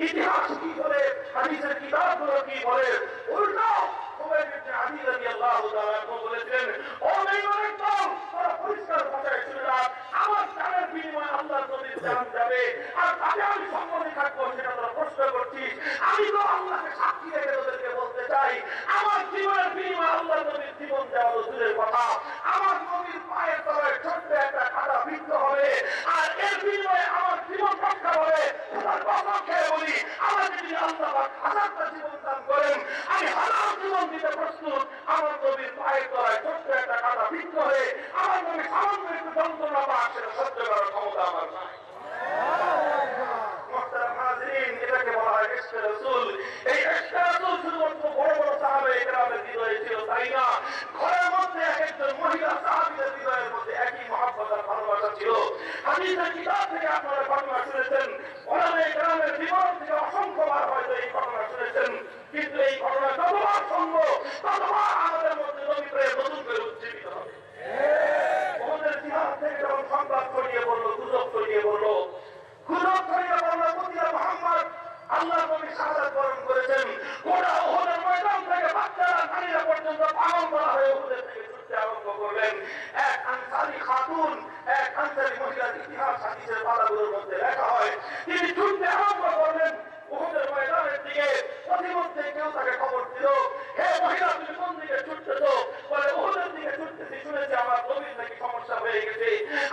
ইতিহাস কি বলে, হাদিসের কিতাবগুলো কি বলে, উল্টো খুবাইব ইবনে আদি রাদিয়াল্লাহু তাআলা বলেছিলেন, ও বেঈমানের দল, তারা পরিষ্কার ভাষায় শুনে রাখ, আমার জানের বিনিময়ে আল্লাহর নবীর জান যাবে আর তাতে আমি সম্মতি থাকবো, সেটা তোরা প্রশ্ন করছিস। আমি তো আল্লাহকে সাক্ষী রেখে তোদেরকে বলতে চাই, আমার জীবনের বিনিময়ে আল্লাহর নবীর জীবন দেওয়া তো দূরের কথা, আমার নবীর পায়ের তলায় ছোট্ট একটা কাটা বৃক্ষ হবে আর এর বিনিময়ে আমার জীবন রক্ষা হবে। তার কথা খেয়ে বলি, আমাকে যদি আল্লাহ 1000টা জীবন দান করেন আমি 1000 জীবন দিতে আমার নবীর পায়ের তলায় ছোট্ট একটা কাটা বিদ্ধ হয়ে আমার নবী সামান্য একটু যন্ত্রণা পাক সেটা সহ্য করার ক্ষমতা আমার নাই। এটাকে বলা হয় ইশকে রাসূল। এই ইশকে রাসূল শুধুমাত্র বড় বড় সাহাবায়ে কেরামের হৃদয়ে ছিল তাই না, ঘরের মধ্যে এক একজন মহিলা সাহাবীদের হৃদয়ের মধ্যে একই মহব্বত আর ভালোবাসা ছিল। হাদিসের কিতাব থেকে আপনারা ঘটনা শুনেছেন, ওলামায়ে কেরামের বিবরণ থেকে অসংখ্যবার হয়তো এই ঘটনা শুনেছেন, কিন্তু এই ঘটনা যতবার শুনবো ততবার আমাদের মধ্যে নবী প্রেম নতুন করে উজ্জীবিত হবে। ওদের জিহাদ থেকে যখন সংবাদ ছড়িয়ে পড়লো, গুজব ছড়িয়ে পড়লো, মুহাম্মদ আল্লাহ নবী শাহাদাত বরণ করেছেন, গোটা উহুদের ময়দান থেকে বাচ্চারা নারীরা পর্যন্ত পাগল করা হয়ে উহুদের থেকে ছুটতে আরম্ভ করলেন। এক আনসারী খাতুন, এক আনসারী মহিলার ইতিহাস হাদিসের পাতাগুলোর মধ্যে লেখা হয়, তিনি ছুটতে আরম্ভ করলেন উহুদের ময়দানের দিকে। প্রতিমধ্যে কেউ তাকে খবর দিল, হে মহিলা তুমি কোন দিকে ছুটতেছো? বলে উহুদের দিকে ছুটতেছি, শুনেছি আমার নবীর নাকি সমস্যা হয়ে গেছে,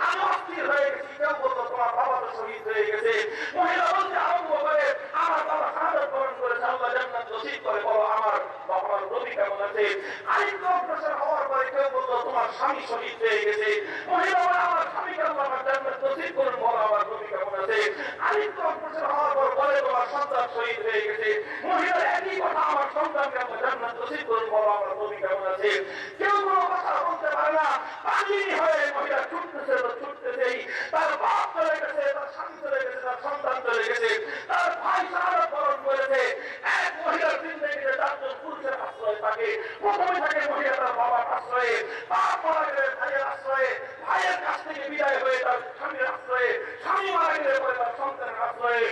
আমি অস্থির হয়ে গেছি। কেউ বলতো তোমার বাবা তো শহীদ হয়ে গেছে। মহিলা বলতে আরম্ভ করে আমার বাবা শাহাদাত বরণ করেছে, আল্লাহ জান্নাত নসিব করে, বলো আমার বাবার নবী কেমন আছে? আরেকটু অগ্রসর হওয়ার পরে কেউ বলতো তোমার স্বামী শহীদ হয়ে গেছে। মহিলা বলে আমার স্বামীকে আল্লাহ জান্নাত নসিব করুন, বলো আমার নবী কেমন আছে? আরেকটু অগ্রসর হওয়ার পর বলে তোমার সন্তান শহীদ হয়ে গেছে। মহিলার একই কথা, আমার সন্তানকে আল্লাহ জান্নাত নসিব করুন, বলো আমার নবী কেমন আছে? কেউ কোনো কথা বলতে পারে না, পাগলি হয়ে মহিলা ছুটতেছে তো ছুটতেছেই। তার বাপ চলে গেছে, তার স্বামী চলে গেছে, তার সন্তান চলে গেছে, তার ভাই শাহাদাত বরণ করেছে। এক মহিলার জিন্দেগিতে চারজন পুরুষের আশ্রয় থাকে। প্রথমে থাকে মহিলা তার বাবার আশ্রয়ে, বাপ মারা গেলে ভাইয়ের আশ্রয়ে, ভাইয়ের কাছ থেকে বিদায় হয়ে তার স্বামীর আশ্রয়ে, স্বামী মারা গেলে পরে তার সন্তানের আশ্রয়ে।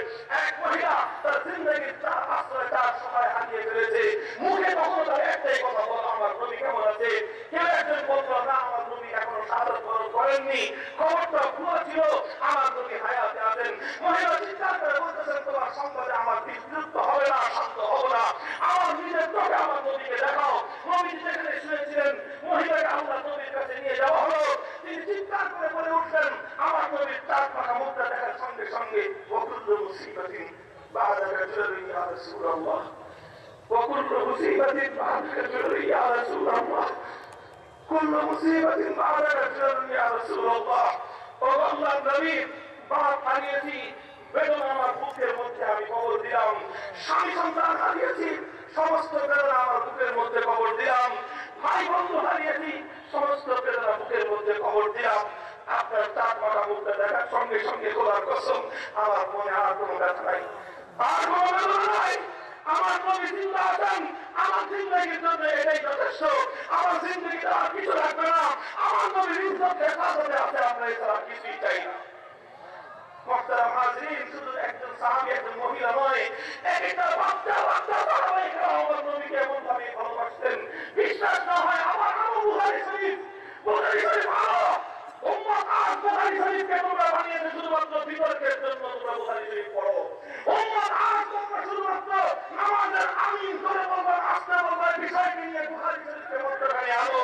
এক মহিলা তার জিন্দেগির চার আশ্রয়, চার সহায় হারিয়ে ফেলেছে। মুখে কখনো তার একটাই কথা, বলো আমার নবী কেমন আছে? কেউ একজন বলল না আমার নবী এখনো শাহাদাত বরণ করেননি, খবরটা ভুয়া ছিল, আমার নবী হায়াতে আছেন। মহিলা চিন্তা করে বলতেছেন তোমার সংবাদে আমার বিরক্ত হবে না, শান্ত হব না, আমার নিজের চোখে আমার নবীকে দেখাও। নবী যেখানে শুনেছিলেন মহিলাকে আল্লাহ নবীর কাছে নিয়ে যাওয়া হলো, তিনি চিন্তা করে বলে উঠলেন আমার নবীর চার পাখা মুখটা দেখার সঙ্গে সঙ্গে ওয়াকুল্লু মুসিবাতিন বা'দাকা জাররি ইয়া রাসূলুল্লাহ, ওয়াকুল্লু মুসিবাতিন বা'দাকা জাররি ইয়া রাসূলুল্লাহ, কুল্লু মুসিবাতিন বা'দাকা জাররি ইয়া রাসূলুল্লাহ। ও আল্লাহর নবী, বাপ হারিয়েছি, বেদনা আমার বুকের মধ্যে আমি কবর দিলাম। স্বামী সন্তান হারিয়েছি, সমস্ত বেদনা আমার বুকের মধ্যে কবর দিলাম। ভাই বন্ধু হারিয়েছি, সমস্ত বেদনা বুকের মধ্যে কবর দিলাম। আপনার চার পাকা মুখটা দেখার সঙ্গে সঙ্গে খোলার কসম, আমার মনে আর কোনো ব্যথা নাই, আর কোনো বেদনা নাই। আমার নবী জিন্দা আছেন, আমার জিন্দগির জন্য এটাই যথেষ্ট। আমার জিন্দগিতে আর কিছু লাগবে না। আমার নবীর ইজ্জত হেফাজতে আছে, আমরা এছাড়া কিছুই চাই না। মুহতারাম হাজিরিন, শুধু একজন সাহাবী একজন মহিলা নয়, একটা বাচ্চা বাচ্চা সাহাবায়ে কেরাম আমার নবীকে এমন ভাবে ভালোবাসতেন, বিশ্বাস না হয় আমার আবু বুখারী শরীফ, বুখারী শরীফ ভালো উম্মত আজ বুখারী শরীফকে তোমরা বানিয়েছে শুধুমাত্র বিতর্কের জন্য। তোমরা বুখারী শরীফ পড়ো, উম্মত আজ তোমরা শুধুমাত্র নামাজের আমিন করে বলবার আসতে বলবার বিষয়কে নিয়ে বুখারী শরীফকে মধ্যখানে আনো।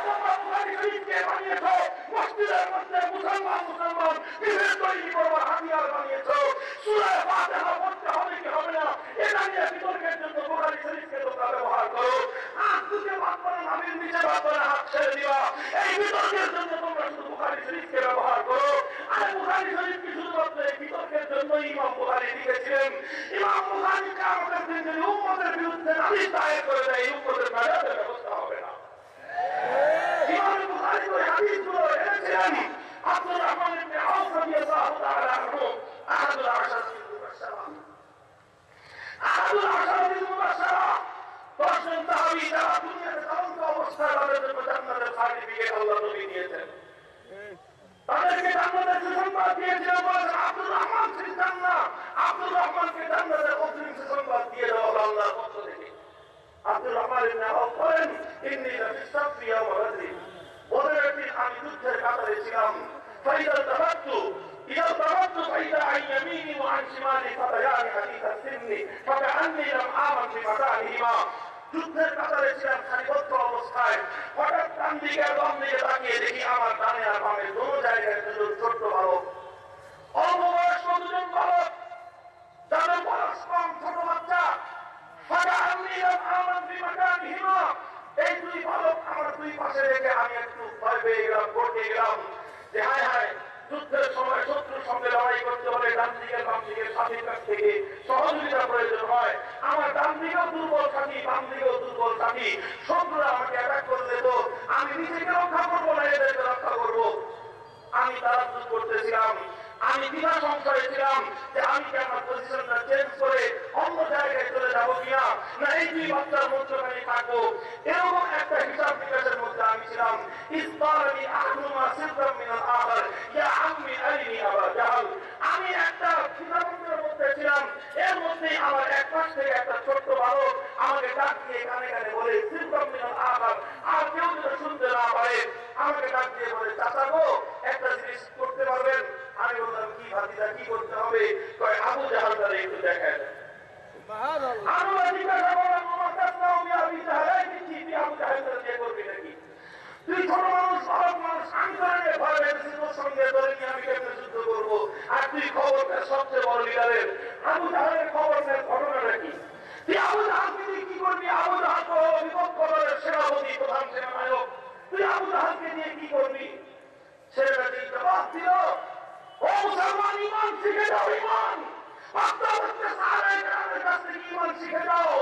তোমরা বুখারী শরীফকে বানিয়েছো মসজিদের মধ্যে মুসলমান মুসলমান বিভেদ তৈরি করবার হাতিয়ার বানিয়েছো। সূরা ফাতিহা পড়তে হবে কি হবে না এটা নিয়ে বিতর্কের জন্য বুখারী শরীফকে তোমরা ব্যবহার করো। হাত দুটো বাদ করে নাভির নিচে বাদ করে হাত ছেড়ে দিবা, এই বিতর্কের জন্য তোমরা শুধু বুখারী শরীফকে ব্যবহার করো। আর বুখারী শরীফ কি শুধুমাত্র এই বিতর্কের জন্য ইমাম বুখারী লিখেছিলেন? ইমাম বুখারী কিয়ামতের দিন যদি উম্মতের বিরুদ্ধে নালিশ দায়ের করে দেয়, এই উম্মতের নাজাতের ব্যবস্থা হবে না। ইমাম বুখারী ওই হাদিসগুলো এনেছিলেন। আব্দুর রহমান ইবনে আউফ রাদিয়াল্লাহু তাআলা আনহু আহাদুল আশরাতিল মুবাশশারা, আহাদুল আশরাতিল মুবাশশারা, 10 জন সাহাবী যারা দুনিয়াতে চলন্ত অবস্থায় তাদের জন্য জান্নাতের সার্টিফিকেট আল্লাহ নবী দিয়েছেন, তাদেরকে জান্নাতের সুসংবাদ দিয়েছিলেন। বলেছেন আব্দুর রহমান ফিল জান্নাহ, আব্দুর রহমানকে জান্নাতের অগ্রিম সুসংবাদ দিয়ে দেওয়া হলো আল্লাহর পক্ষ থেকে। আব্দুর রহমান ইবনে আউফ বলেন ইন্নী লাফি সাফি ইয়াওমা বদরিন, বদরের দিন আমি যুদ্ধের কাতারে ছিলাম। ফাইদা তাবাত্তু ইয়া তাবাত্তু ফাইদা আন ইয়ামিনি ওয়া আন শিমালি ফাতায়ানি হাদিসা সিন্নি ফাকাআন্নী লাম আমান বিমাকানিহিমা। যুদ্ধের কাতারে ছিলাম সারিবদ্ধ অবস্থায়, হঠাৎ ডান দিকে বাম দিকে তাকিয়ে দেখি আমার ডানে আর বামে দুটো জায়গায় দুজন ছোট্ট বালক, অল্প বয়স্ক দুজন বালক, যাদের বয়স কম, ছোট বাচ্চা। ফাকাআন্নী লাম আমান বিমাকানিহিমা, দিকে সাথীর কাছ থেকে সহযোগিতা প্রয়োজন হয়, আমার ডান দিকেও দুর্বল সাথী, বাম দিকেও দুর্বল সাথী, শত্রুরা আমাকে অ্যাটাক করলে তো আমি নিজেকে রক্ষা করবো না, এদেরকে রক্ষা করবো। আমি তারাজ্জুদ করতেছিলাম, আমি বিনা সংশয়ে ছিলাম যে আমি কি আমার পজিশনটা চেঞ্জ করে অন্য জায়গায় চলে যাবো কিনা, না এই দুই বাচ্চার মধ্যখানে থাকবো। এরকম একটা হিসাব নিকাশের মধ্যে আমি ছিলাম। ইসতারানি আহনুমা সিররাম মিনাল আখার ইয়া আম্মি আরিনি আবা জাহাল। আমি একটা দ্বিধাদ্বন্দ্বের মধ্যে ছিলাম, এর মধ্যেই আমার এক পাশ থেকে একটা ছোট্ট বালক আমাকে ডাক দিয়ে কানে কানে বলে সিররাম মিনাল আখার, আর কেউ যেন শুনতে না পারে, আমাকে ডাক দিয়ে বলে চাচা গো একটা জিনিস করতে পারবেন? আমি বললাম কি ভাতিজা, কি করতে হবে? কয় আবু জাহাল তারে একটু দেখায় দেন। আমি জিজ্ঞাসা করলাম আমার কাছে আমি আবু জাহাল দিচ্ছি, তুই আবু জাহাল তারে দিয়ে করবি নাকি? তুই ছোট মানুষ, বালক মানুষ, আমি তারে ভয় পেয়েছি, তোর সঙ্গে ধরে নিয়ে আমি কেমনে যুদ্ধ করবো? আর তুই খবর নেই সবচেয়ে বড় লিডারের, আবু জাহালের খবর নেই, ঘটনাটা কি? তুই আবু জাহালকে দিয়ে কি করবি? আবু জাহাল তো বিপক্ষ দলের সেনাপতি, প্রধান সেনানায়ক, তুই আবু জাহালকে দিয়ে কি করবি? ছেলেটা যে জবাব দিল, ও মুসলমান, ঈমান শিখে যাও, ঈমান কাছ থেকে ঈমান শিখে যাও।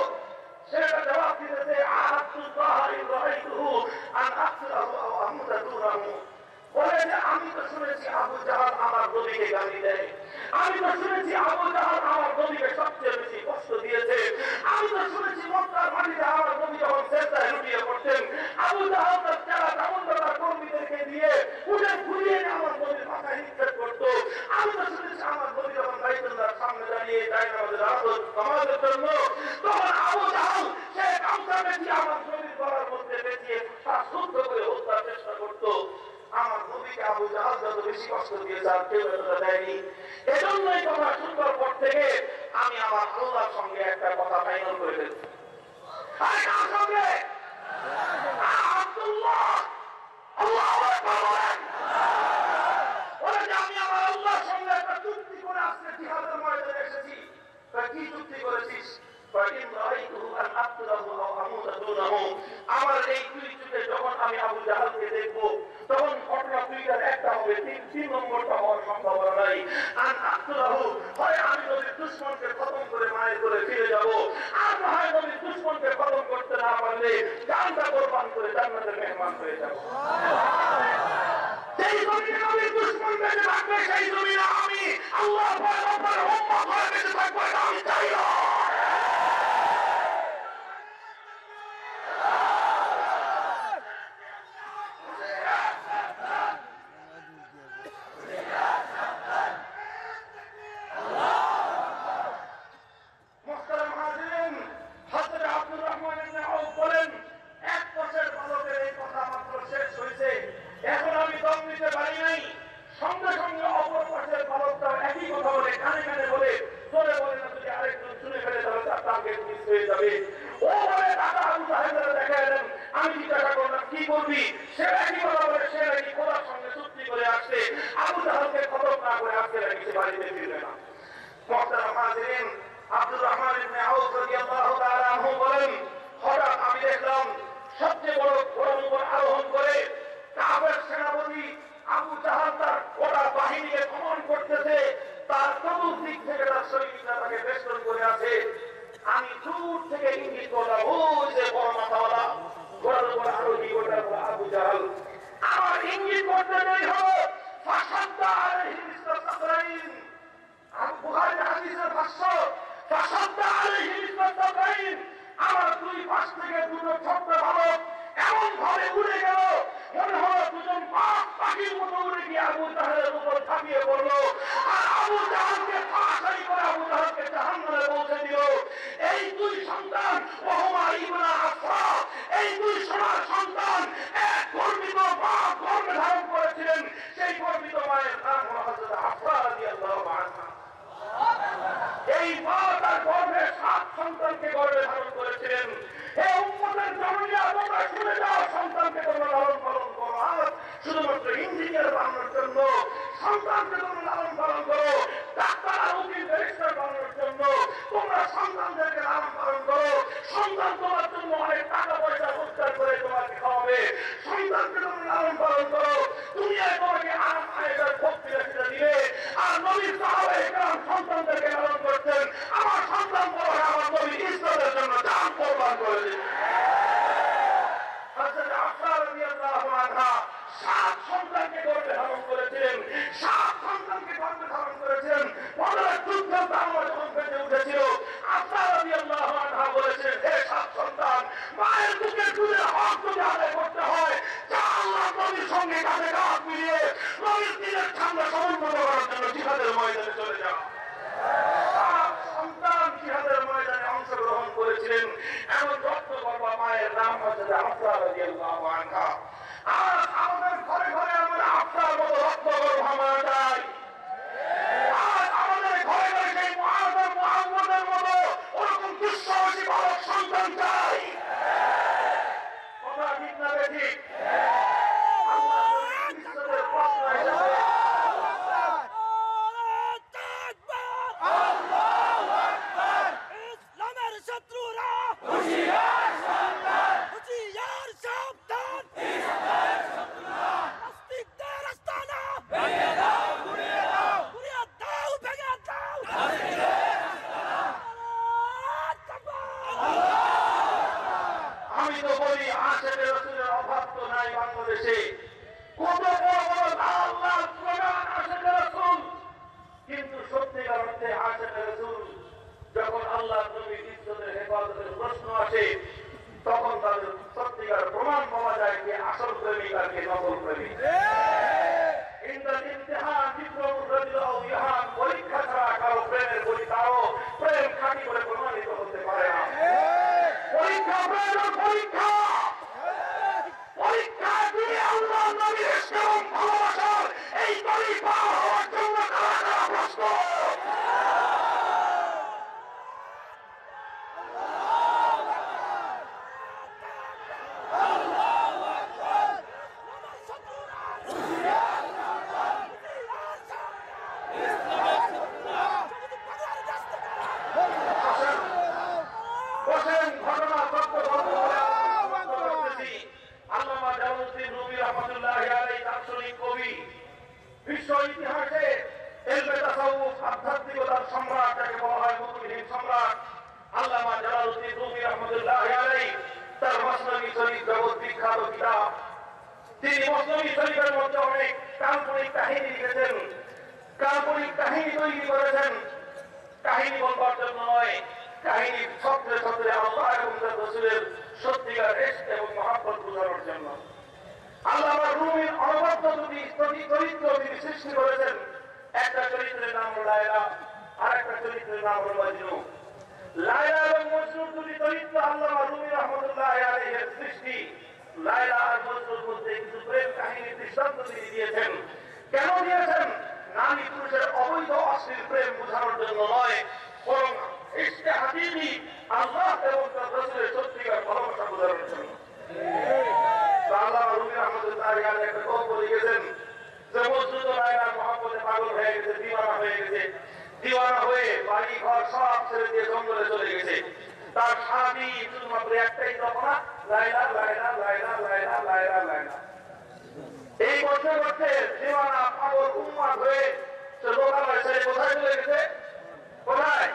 ছেলেটা জবাব দিতেছে আহাদুল্লাহ রাআইতুহু আন আকসুরাহু আও আমুদা দুরাহু। বলে যে আমি তো শুনেছি আবু জাহাল আমার নবীকে গালি দেয়, আমি তো শুনেছি আবু জাহাল আমার নবীকে সবচেয়ে বেশি কষ্ট দিয়েছে, আমি তো শুনেছি মক্কার মাটিতে আমার নবী যখন সেজদায় লুটিয়ে পড়তেন আবু জাহাল তার যারা কামনদাতা কর্মীদেরকে দিয়ে উঠে ঘুরিয়ে আমার নবীর মাথায় নিক্ষেপ করতো, আমি তো শুনেছি আমার নবী যখন বাইতুল্লাহর সামনে দাঁড়িয়ে যায় নামাজের জন্য তখন আবু জাহাল সে গামছা বেঁচিয়ে আমার নবীর গলার মধ্যে বেঁচিয়ে তার শুদ্ধ করে হত্যার চেষ্টা করতো। আমার নবীকে আবু জাহাল যত বেশি কষ্ট দিয়েছে আর কেউ এতটা দেয়নি। এজন্যই কথা শুনবার পর থেকে আমি আমার আল্লাহর সঙ্গে একটা কথা ফাইনাল করে ফেলছি। আর কার সঙ্গে? আব্দুল্লাহ, আল্লাহু আকবার বলেন। বলে যে আমি আমার আল্লাহর সঙ্গে একটা চুক্তি করে আজকে জিহাদের ময়দানে এসেছি। কি চুক্তি করেছিস? আমার এই দুই যুগে যখন আমি আবু জাহালকে দেখবো তখন ঘটনা দুইটার একটা হবে, তিন নম্বরটা হওয়ার সম্ভাবনা নাই। হয় আমি নবীর দুশ্মনকে খতম করে মায়ের করে ফিরে যাব, আর না হয় নবীর দুশ্মনকে খতম করতে না পারলে জানটা কোরবান করে জান্নাতের মেহমান হয়ে যাব। সেই জমিনে নবীর দুশ্মন বেঁচে থাকবে, সেই জমিনে আমি আল্লাহ পয়গম্বরের উম্মত হয়ে বেঁচে থাকবো, এটা আমি চাই না। আমার দুই পাশ থেকে দুটো ছোট্ট বালক এমন ভাবে উড়ে গেল, মনে হলো দুজন পাখির মতো উড়ে গিয়ে আবু জাহেলের উপর ঝাঁপিয়ে পড়লো, আর আবু জাহেলকে ফাঁসাই করে আবু জাহেলকে জাহান্নামে পৌঁছে দিল। এই দুই সন্তান ওহুমা ইবনা আফরা, এই দুই সোনার সন্তান এক গর্বিত মা গর্ভে ধারণ করেছিলেন, সেই গর্বিত মায়ের নাম হলো হযরত আফরা রাদিয়াল্লাহু আনহা। এই মা তার গর্ভে 7 সন্তানকে গর্ভে ধারণ করেছিলেন। হে উম্মতের জননী, তোমরা শুনে যাও, সন্তানকে তোমরা লালন পালন করো, আর শুধুমাত্র ইঞ্জিনিয়ার বানানোর জন্য সন্তানকে তোমরা লালন পালন করো, ডাক্তার আর উকিল ব্যারিস্টার বানানোর জন্য তোমরা সন্তানদেরকে লালন পালন করো। সন্তান তোমার জন্য অনেক টাকা পয়সা রোজগার করে তোমাকে খাওয়াবে, সন্তানকে তোমরা লালন পালন করো, দুনিয়ায় তোমাকে আরাম আয়েশার ভোগ বিলাসিতা দিবে, আর নবীর সাহাবায়ে কেরাম সন্তানদেরকে সম্রাট যাকে বলা হয় মুসলিম সম্রাট আল্লামা জালালউদ্দিন রুমি রহমাতুল্লাহ আলাইহি তার মসনবী শরীফ জগৎ বিখ্যাত কিতাব। তিনি মসনবী শরীফের মধ্যে অনেক কাল্পনিক কাহিনী লিখেছেন, কাল্পনিক কাহিনী তৈরি করেছেন। কাহিনী বলবার জন্য নয়, কাহিনী ছত্রে ছত্রে আল্লাহ এবং তার রাসূলের সত্যিকার ইশক এবং মহব্বত বোঝানোর জন্য। আল্লামা রুমির অনবদ্য দুটি চরিত্র তিনি সৃষ্টি করেছেন। একটা চরিত্রের নাম হল লায়লা, আর একটা চরিত্রের নাম হল মজনু। লায়লা এবং মজনুর দুটি চরিত্র আল্লামা রুমি রহমাতুল্লাহ আলাইহির সৃষ্টি। লায়লা আর মজনুর মধ্যে কিছু প্রেম কাহিনীর দৃষ্টান্ত তিনি দিয়েছেন। কেন দিয়েছেন? নারী পুরুষের অবৈধ অশ্লীল প্রেম বোঝানোর জন্য নয়, বরং ইশকে হাকিকি আল্লাহ এবং তার রাসূলের সত্যিকার ভালোবাসা বোঝানোর জন্য। আল্লামা রুমি রহমাতুল্লাহ আলাইহি একটা গল্প লিখেছেন যে মজনু লায়লার মহব্বতে পাগল হয়ে গেছে, দিওয়ানা হয়ে গেছে। দিওয়ানা হয়ে বাড়ি ঘর সব ছেড়ে দিয়ে জঙ্গলে চলে গেছে। তার স্বামী শুধুমাত্র একটাই তপনা, লায়লা লায়লা লায়লা লায়লা লায়লা লায়লা। এই করতে করতে দিওয়ানা পাগল উন্মাদ হয়ে সে লোকালয় ছেড়ে কোথায় চলে গেছে? কোথায়?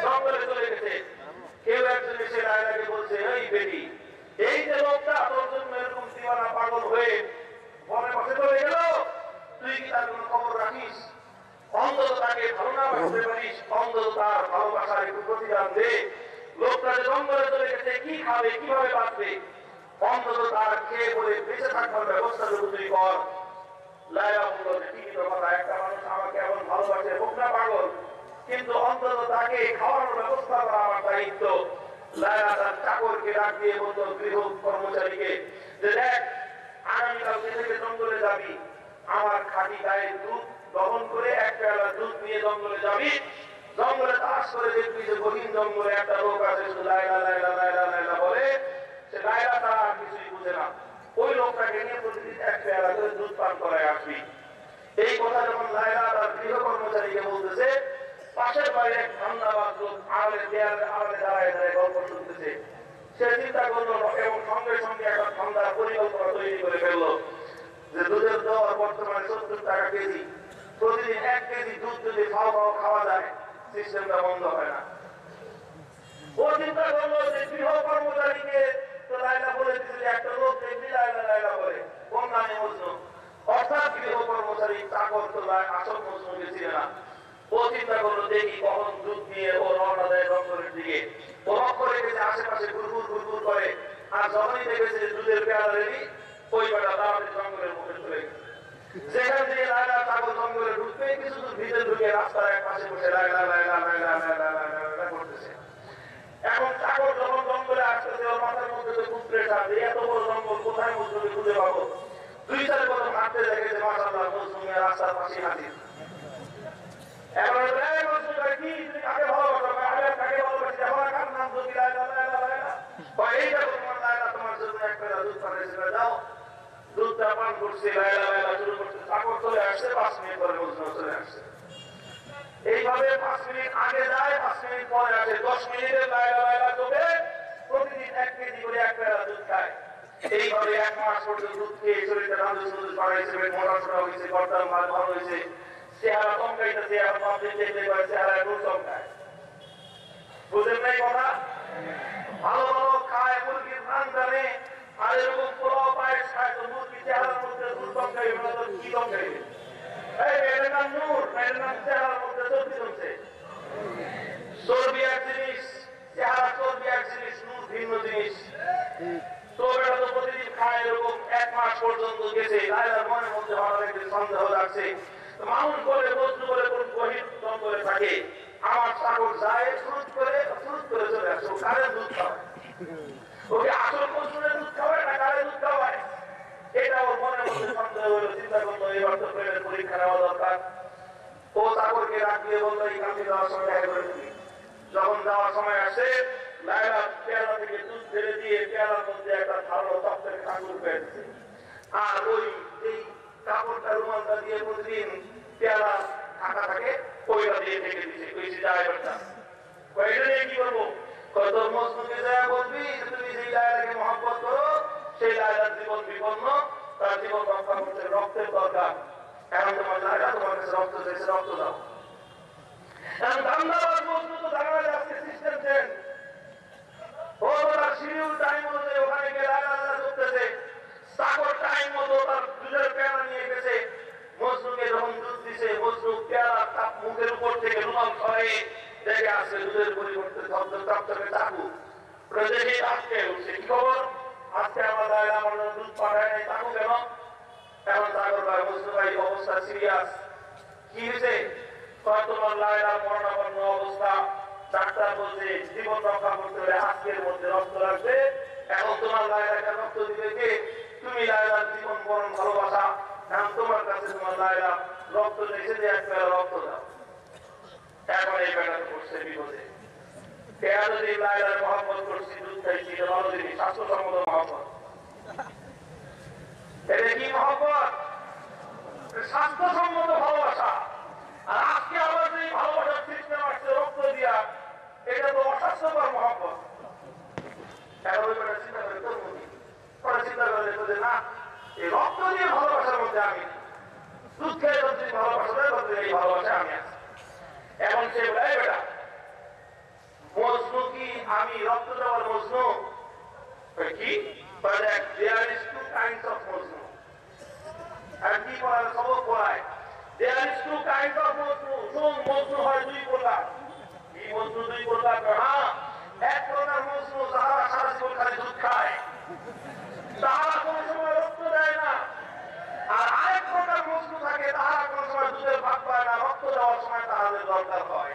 জঙ্গলে চলে গেছে। কেউ একজন এসে লায়লাকে বলছে, এই বেটি, এই যে লোকটা তোর জন্য এরকম দিওয়ানা পাগল হয়ে বনে বসে চলে গেল, তুই কি তার কোনো খবর রাখিস? অন্তত তাকে ভালো না বাসতে পারিস, অন্তত তার ভালোবাসার একটু প্রতিদান দে। লোকটা যে জঙ্গলে চলে গেছে, কি খাবে, কিভাবে বাঁচবে, অন্তত তার খেয়ে বলে বেঁচে থাকবার ব্যবস্থা তুই কর। লায়লা বলল যে ঠিকই তো কথা, একটা মানুষ আমাকে এমন ভালোবাসে, হোক না পাগল, কিন্তু অন্তত তাকে খাওয়ানোর ব্যবস্থা করা আমার দায়িত্ব। লায়লা তার চাকরকে ডাক দিয়ে বলল, গৃহ কর্মচারীকে, যে দেখ, আগামীকাল থেকে জঙ্গলে যাবি, আমার খাঁটি গায়ের দুধ দহন করে এক পেয়ালা দুধ নিয়ে জঙ্গলে যাবি। জঙ্গলে তাস করে দেখবি যে গহীন জঙ্গলে একটা লোক আছে, শুধু লায়লা লায়লা লায়লা লায়লা বলে। সে লায়লা তারা আর কিছুই বুঝে না। ওই লোকটাকে নিয়ে প্রতিদিন এক পেয়ালা করে দুধ পান করায় আসবি। এই কথা যখন লায়লা তার গৃহ কর্মচারীকে বলতেছে, পাশের বাড়ির এক ধান্দাবাজ লোক আড়ালে দেয়ালে আড়ালে দাঁড়ায় দাঁড়ায় গল্প শুনতেছে। সে চিন্তা করলো এবং সঙ্গে সঙ্গে একটা ধান্দার পরিকল্পনা তৈরি করে ফেললো যে দুধের দর বর্তমানে 70 টাকা কেজি। প্রতিদিন 1 কেজি দুধ যদি খাওয়া যায়, সিস্টেমটা বন্ধ হয় না। ও চিন্তা করলো যে গৃহ কর্মচারীকে তো লায়লা বলে দিচ্ছে, একটা লোক দেখবি লায়লা লায়লা বলে, কোন নামে মজনু, অর্থাৎ গৃহ কর্মচারী চাকর তো আসল মজনুকে ছিল না। ও চিন্তা করলো দেখি কখন দুধ নিয়ে ও রওনা দেয় জঙ্গলের দিকে। ও লক্ষ্য রেখেছে আশেপাশে ঘুরঘুর ঘুরঘুর করে, আর যখনই দেখেছে দুধের পেয়ালা রেডি, ওই বেটা তাড়াতাড়ি জঙ্গলের মুখে চলে গেছে। যেখান থেকে লায়লা চাকর জঙ্গলে ঢুকবে, কিছু দূর ভিতরে ঢুকে রাস্তার এক পাশে বসে লায়লা লায়লা লায়লা লায়লা লায়লা করতেছে। এখন চাকর যখন জঙ্গলে আসতেছে, ওর মাথার মধ্যে তো খুব প্রেশার, এত বড় জঙ্গল, কোথায় মজনুকে খুঁজে পাবো। 2-4 কদম হাঁটতে দেখেছে, মাশাআল্লাহ মজনুকে রাস্তার পাশে হাজির। এখন এই মজনু কি তুমি কাকে ভালোবাসো? আমি কাকে ভালোবাসি, আমার কার নাম যদি লায়লা লায়লা লায়লা। এই দেখো তোমার লায়লা তোমার জন্য এক পেয়ালা দুধ পাঠিয়েছে, দাও। দুধটা পান করছে, লায়লা লায়লা শুরু করছে। চাকর চলে আসছে, 5 মিনিট পরে মজনু চলে আসছে। এইভাবে 5 মিনিট আগে যায়, 5 মিনিট পরে আসে। 10 মিনিটের লায়লা লায়লা চোখে প্রতিদিন 1 কেজি করে এক পেয়ালা দুধ খায়। এইভাবে 1 মাস পর্যন্ত দুধ খেয়ে শরীরটা রাজু সুন্দর বাড়াইছে, মোটা সোটা হয়েছে, গর্দান মাল ভালো হয়েছে, চেহারা চমকাইতেছে। এখন পাবলিক দেখলে পারে চেহারা একটু চমকায়। বুঝেন নাই কথা? ভালো ভালো খায়, মুরগির ধান জানে, আর এরকম পোলাও পায়েস খায়, তো মুরগি চেহারার মধ্যে দুধ চমকাইবে না তো কি চমকাইবে? এই এটার নাম নূর, এটার নাম চেহারার মধ্যে চর্বি জমছে। চর্বি এক জিনিস, চেহারা চর্বি এক জিনিস, নূর ভিন্ন জিনিস। তো এটা তো প্রতিদিন খায়, এরকম 1 মাস পর্যন্ত গেছে। লায়লার মনের মধ্যে হঠাৎ একদিন সন্দেহ লাগছে। মানুষ বলে মজনু বলে কোন গহীন জঙ্গলে থাকে, আমার চাকর যায় ফ্রুট করে চলে আসে, ও কারে দুধ খাওয়ায়, ওকে আসল মজনুরের দুধ খাওয়ায় না কারে দুধ খাওয়ায়, এটা ওর মনের মধ্যে সন্দেহ হলো। চিন্তা করলো এবার তো প্রেমের পরীক্ষা নেওয়া দরকার। ও চাকরকে ডাক দিয়ে বললো, এই কামটি দেওয়ার সময় দেখা করে দিবি। যখন দেওয়ার সময় আসে, লায়লা পেয়ালা থেকে দুধ ঢেলে দিয়ে পেয়ালার মধ্যে একটা ধারালো তপ্তের কাপড় পেয়েছে, আর ওই এই কাপড়টা রুমালটা দিয়ে প্রতিদিন পেয়ালা ঢাকা থাকে, ওইটা দিয়ে ঢেকে দিচ্ছে। কইছি যায় বেটা, কয়টা নিয়ে কি করবো? কত মজনুকে যায় বলবি তুমি যেই লায়লাকে মহব্বত করো, সেই লায়লার জীবন বিপন্ন, তার জীবন রক্ষা করতে রক্তের দরকার। এখন তোমার লায়লা তোমার কাছে রক্ত চাইছে, রক্ত দাও। কি হয়েছে? তোমার লায়লার মরণাপন্ন অবস্থা, ডাক্তার বলছে জীবন রক্ষা করতে হলে আজকের মধ্যে রক্ত লাগবে। এখন তোমার লায়লাকে রক্ত দিবে কে? তুমি লায়লার জীবন মরণ ভালোবাসা, এখন তোমার কাছে তোমার লায়লা রক্ত দিয়েছে যে এক বেলা রক্ত দাও। এখন এই বেটাতে পড়ছে বিপদে। যদি লায়লার মহব্বত করছি, দুধ খাইছি, এটা ভালো জিনিস, স্বাস্থ্যসম্মত মহব্বত। এটা কি মহব্বত? স্বাস্থ্যসম্মত ভালোবাসা। আর আজকে আবার যে ভালোবাসার সিস্টেম আসছে রক্ত দিয়া, এটা তো অস্বাস্থ্যকর মহব্বত। এখন ওই বেটা চিন্তা করে তরমুজি পরে চিন্তা করে না, এই রক্ত দিয়ে ভালোবাসার মধ্যে আমি দুধ খেয়ে যদি ভালোবাসা দেয় তখন এই ভালোবাসা আমি আছি। এখন সে বলে বেটা মজনু কি আমি রক্ত দেওয়ার মজনু? কি there is two kinds of Majnu. আর কি পড়ায় সবক পড়ায় there is two kinds of Majnu. শোন, মজনু হয় দুই প্রকার। কি মজনু দুই প্রকার? হ্যাঁ, এক প্রকার মজনু যারা সারা জীবন খালি দুধ খায়, তারা কোন সময় রক্ত দেয় না। আর আরেক প্রকার মজনু থাকে, তারা কোন সময় দুধের ভাগ পায় না, রক্ত দেওয়ার সময় তাদের দরকার হয়।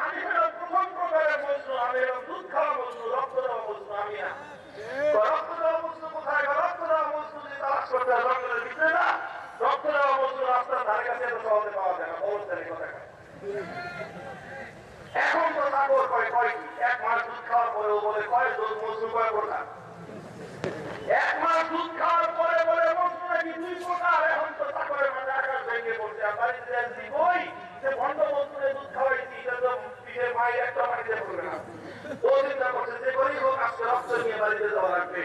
আমি হলাম প্রথম প্রকারের মজনু, আমি হলাম দুধ খাওয়া মজনু, রক্ত দেওয়া মজনু আমি না। রক্ত দেওয়া মজনু কোথায়? রক্ত দেওয়া মজনু যদি তালাশ করতে হয় জঙ্গলের ভিতরে না, রক্ত দেওয়া মজনু রাস্তার ধারে কাছে এত সহজে পাওয়া যায় না। এখন তো সাগর কয় কয় কি এক মাস দুধ খাওয়ার পরেও বলে কয় মজনু কয় প্রকার? এক মাস দুধ খাওয়ার পরে বলে মজনু নাকি দুই প্রকার। এখন তো সাগরের মাঝে আকাশ ভেঙে পড়ছে। আর বাড়িতে যাচ্ছি বই যে ভণ্ড মজনুরে দুধ খাওয়াইছি, এটা তো পিঠের মাই একটা বাড়িতে পড়বে না। ও চিন্তা করছে যে গরিব হোক আজকে রক্ত নিয়ে বাড়িতে যাওয়া লাগবে।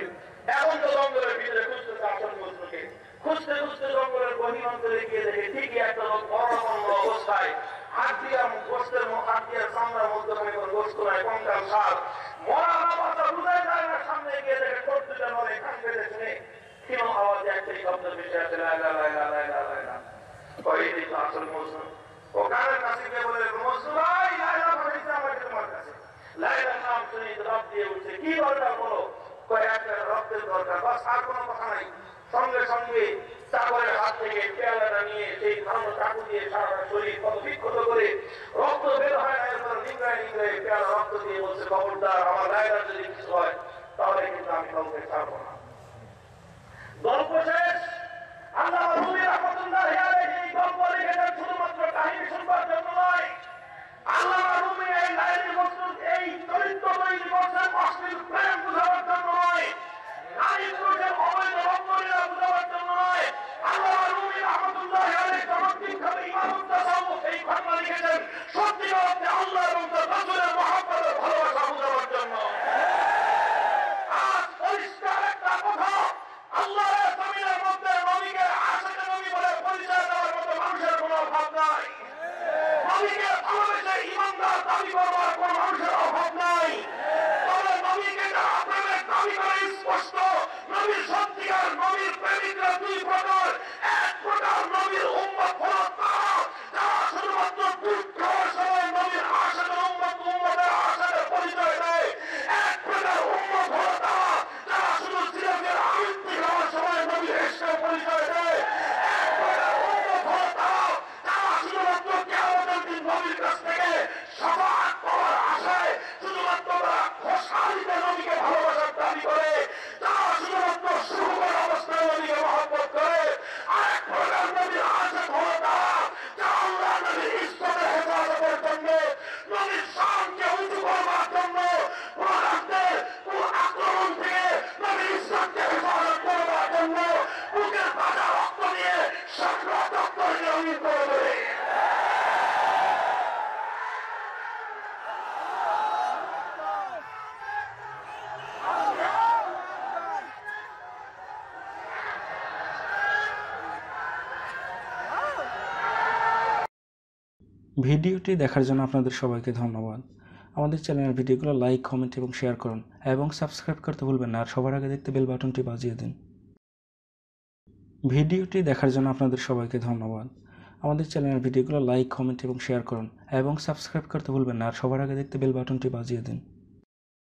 এখন তো জঙ্গলের ভিতরে খুঁজতেছে আসল মজনুকে। খুঁজতে খুঁজতে জঙ্গলের গহীন অঞ্চলে গিয়ে দেখে ঠিকই একটা লোক মরণাপন্ন অবস্থায়, হাত দিয়া গোস্তের হাত দিয়া চামড়ার মধ্যে গোস্ত নাই, কঙ্কাল সার, মরা না বাচ্চা বুঝাই যায় না। সামনে গিয়ে দেখে ঠোঁট দুটা নড়ে, কান পেতে শুনে ক্ষীণ আওয়াজে একটাই শব্দ ভেসে আসে, লায়লা লায়লা লায়লা লায়লা। এই তো আসল মজনু। ও কানের কাছে গিয়ে বলে মজনু ভাই, লায়লা পাঠাইছে আমাকে তোমার কাছে। লায়লার নাম শুনে রব দিয়ে উঠছে। কি দরকার বলো? কয় একটা রক্তের দরকার, বাস, আর কোনো কথা নাই। সঙ্গে সঙ্গে চাকরের হাত থেকে পেয়ালাটা নিয়ে সেই ধারণ চাকু দিয়ে সারা শরীর কত বিক্ষত করে রক্ত বের হয় না, এরপর নিংড়ায় নিংড়ায় পেয়ালা রক্ত দিয়ে বলছে খবরদার আমার লায়লার যদি কিছু হয় তাহলে কিন্তু আমি কাউকে ছাড়বো না। গল্প শেষ। আল্লাহ রুমি রাহমাতুল্লাহি আলাইহি এই গল্প লিখেছেন শুধুমাত্র কাহিনী শুনবার জন্য নয়। আল্লাহ রুমি এই লাইলি মজনুর এই চরিত্র তৈরি করছেন অশ্লীল প্রেম বুঝাবার জন্য নয়, নারী পুরুষের অবৈধ রঙ্গলীলা বুঝাবার জন্য নয়। আল্লাহ রুমি রাহমাতুল্লাহি আলাইহি চমৎকারভাবে ইমাম তাসাউফ এই ঘটনা লিখেছেন সত্যিকার অর্থে আল্লাহ এবং তার রাসূলের মহব্বতের ভালোবাসা বুঝাবার জন্য। আজ পরিষ্কার একটা কথা, আল্লাহর জমিনের মধ্যে নবীকে আশিকে নবী বলে পরিচয় দেওয়ার মতো মানুষের কোনো অভাব নাই। নবীকে ভালোবেসে ইমানদার দাবি করবার কোন মানুষের অভাব নাই। তবে নবীকে যারা প্রেমের দাবি করে স্পষ্ট, নবীর সত্যিকার নবীর প্রেমিকরা দুই প্রকার। এক প্রকার নবীর উম্মত হলো তারা যারা শুধুমাত্র দুধ খাওয়ার সময় নবীর আশিকের উম্মতের আশিকের পরিচয় দেয়। এক প্রকার উম্মত হলো তারা যারা শুধু সিরাজের আবৃত্তি খাওয়ার সময় নবীর ইশকের পরিচয় দেয়। এক প্রকার উম্মত হলো তারা যারা শুধুমাত্র কিয়ামতের দিন নবীর কাছ থেকে শাফাআত পাওয়ার আশায় শুধুমাত্র তারা খোশহালিতে নবীকে ভালোবাসার দাবি করে, যারা শুধুমাত্র সুখের অবস্থায় নবীকে মহব্বত করে। আরেক প্রকার নবীর আশিক হলো তারা যারা আল্লাহ নবীর ইজ্জতের হেফাজতের জন্য, নবীর শানকে উঁচু করবার জন্য, প্রকাশ্যের আক্রমণ থেকে নবীর ইজ্জতকে হেফাজত করবার জন্য বুকের পাটা রক্ত দিয়ে সাকরা দপ্তরকে রঙিন করে দেবে। ভিডিওটি দেখার জন্য আপনাদের সবাইকে ধন্যবাদ। আমাদের চ্যানেলের ভিডিওগুলো লাইক, কমেন্ট এবং শেয়ার করুন এবং সাবস্ক্রাইব করতে ভুলবেন না। আর সবার আগে দেখতে বেল বাটনটি বাজিয়ে দিন। ভিডিওটি দেখার জন্য আপনাদের সবাইকে ধন্যবাদ। আমাদের চ্যানেলের ভিডিওগুলো লাইক, কমেন্ট এবং শেয়ার করুন এবং সাবস্ক্রাইব করতে ভুলবেন না। আর সবার আগে দেখতে বেল বাটনটি বাজিয়ে দিন।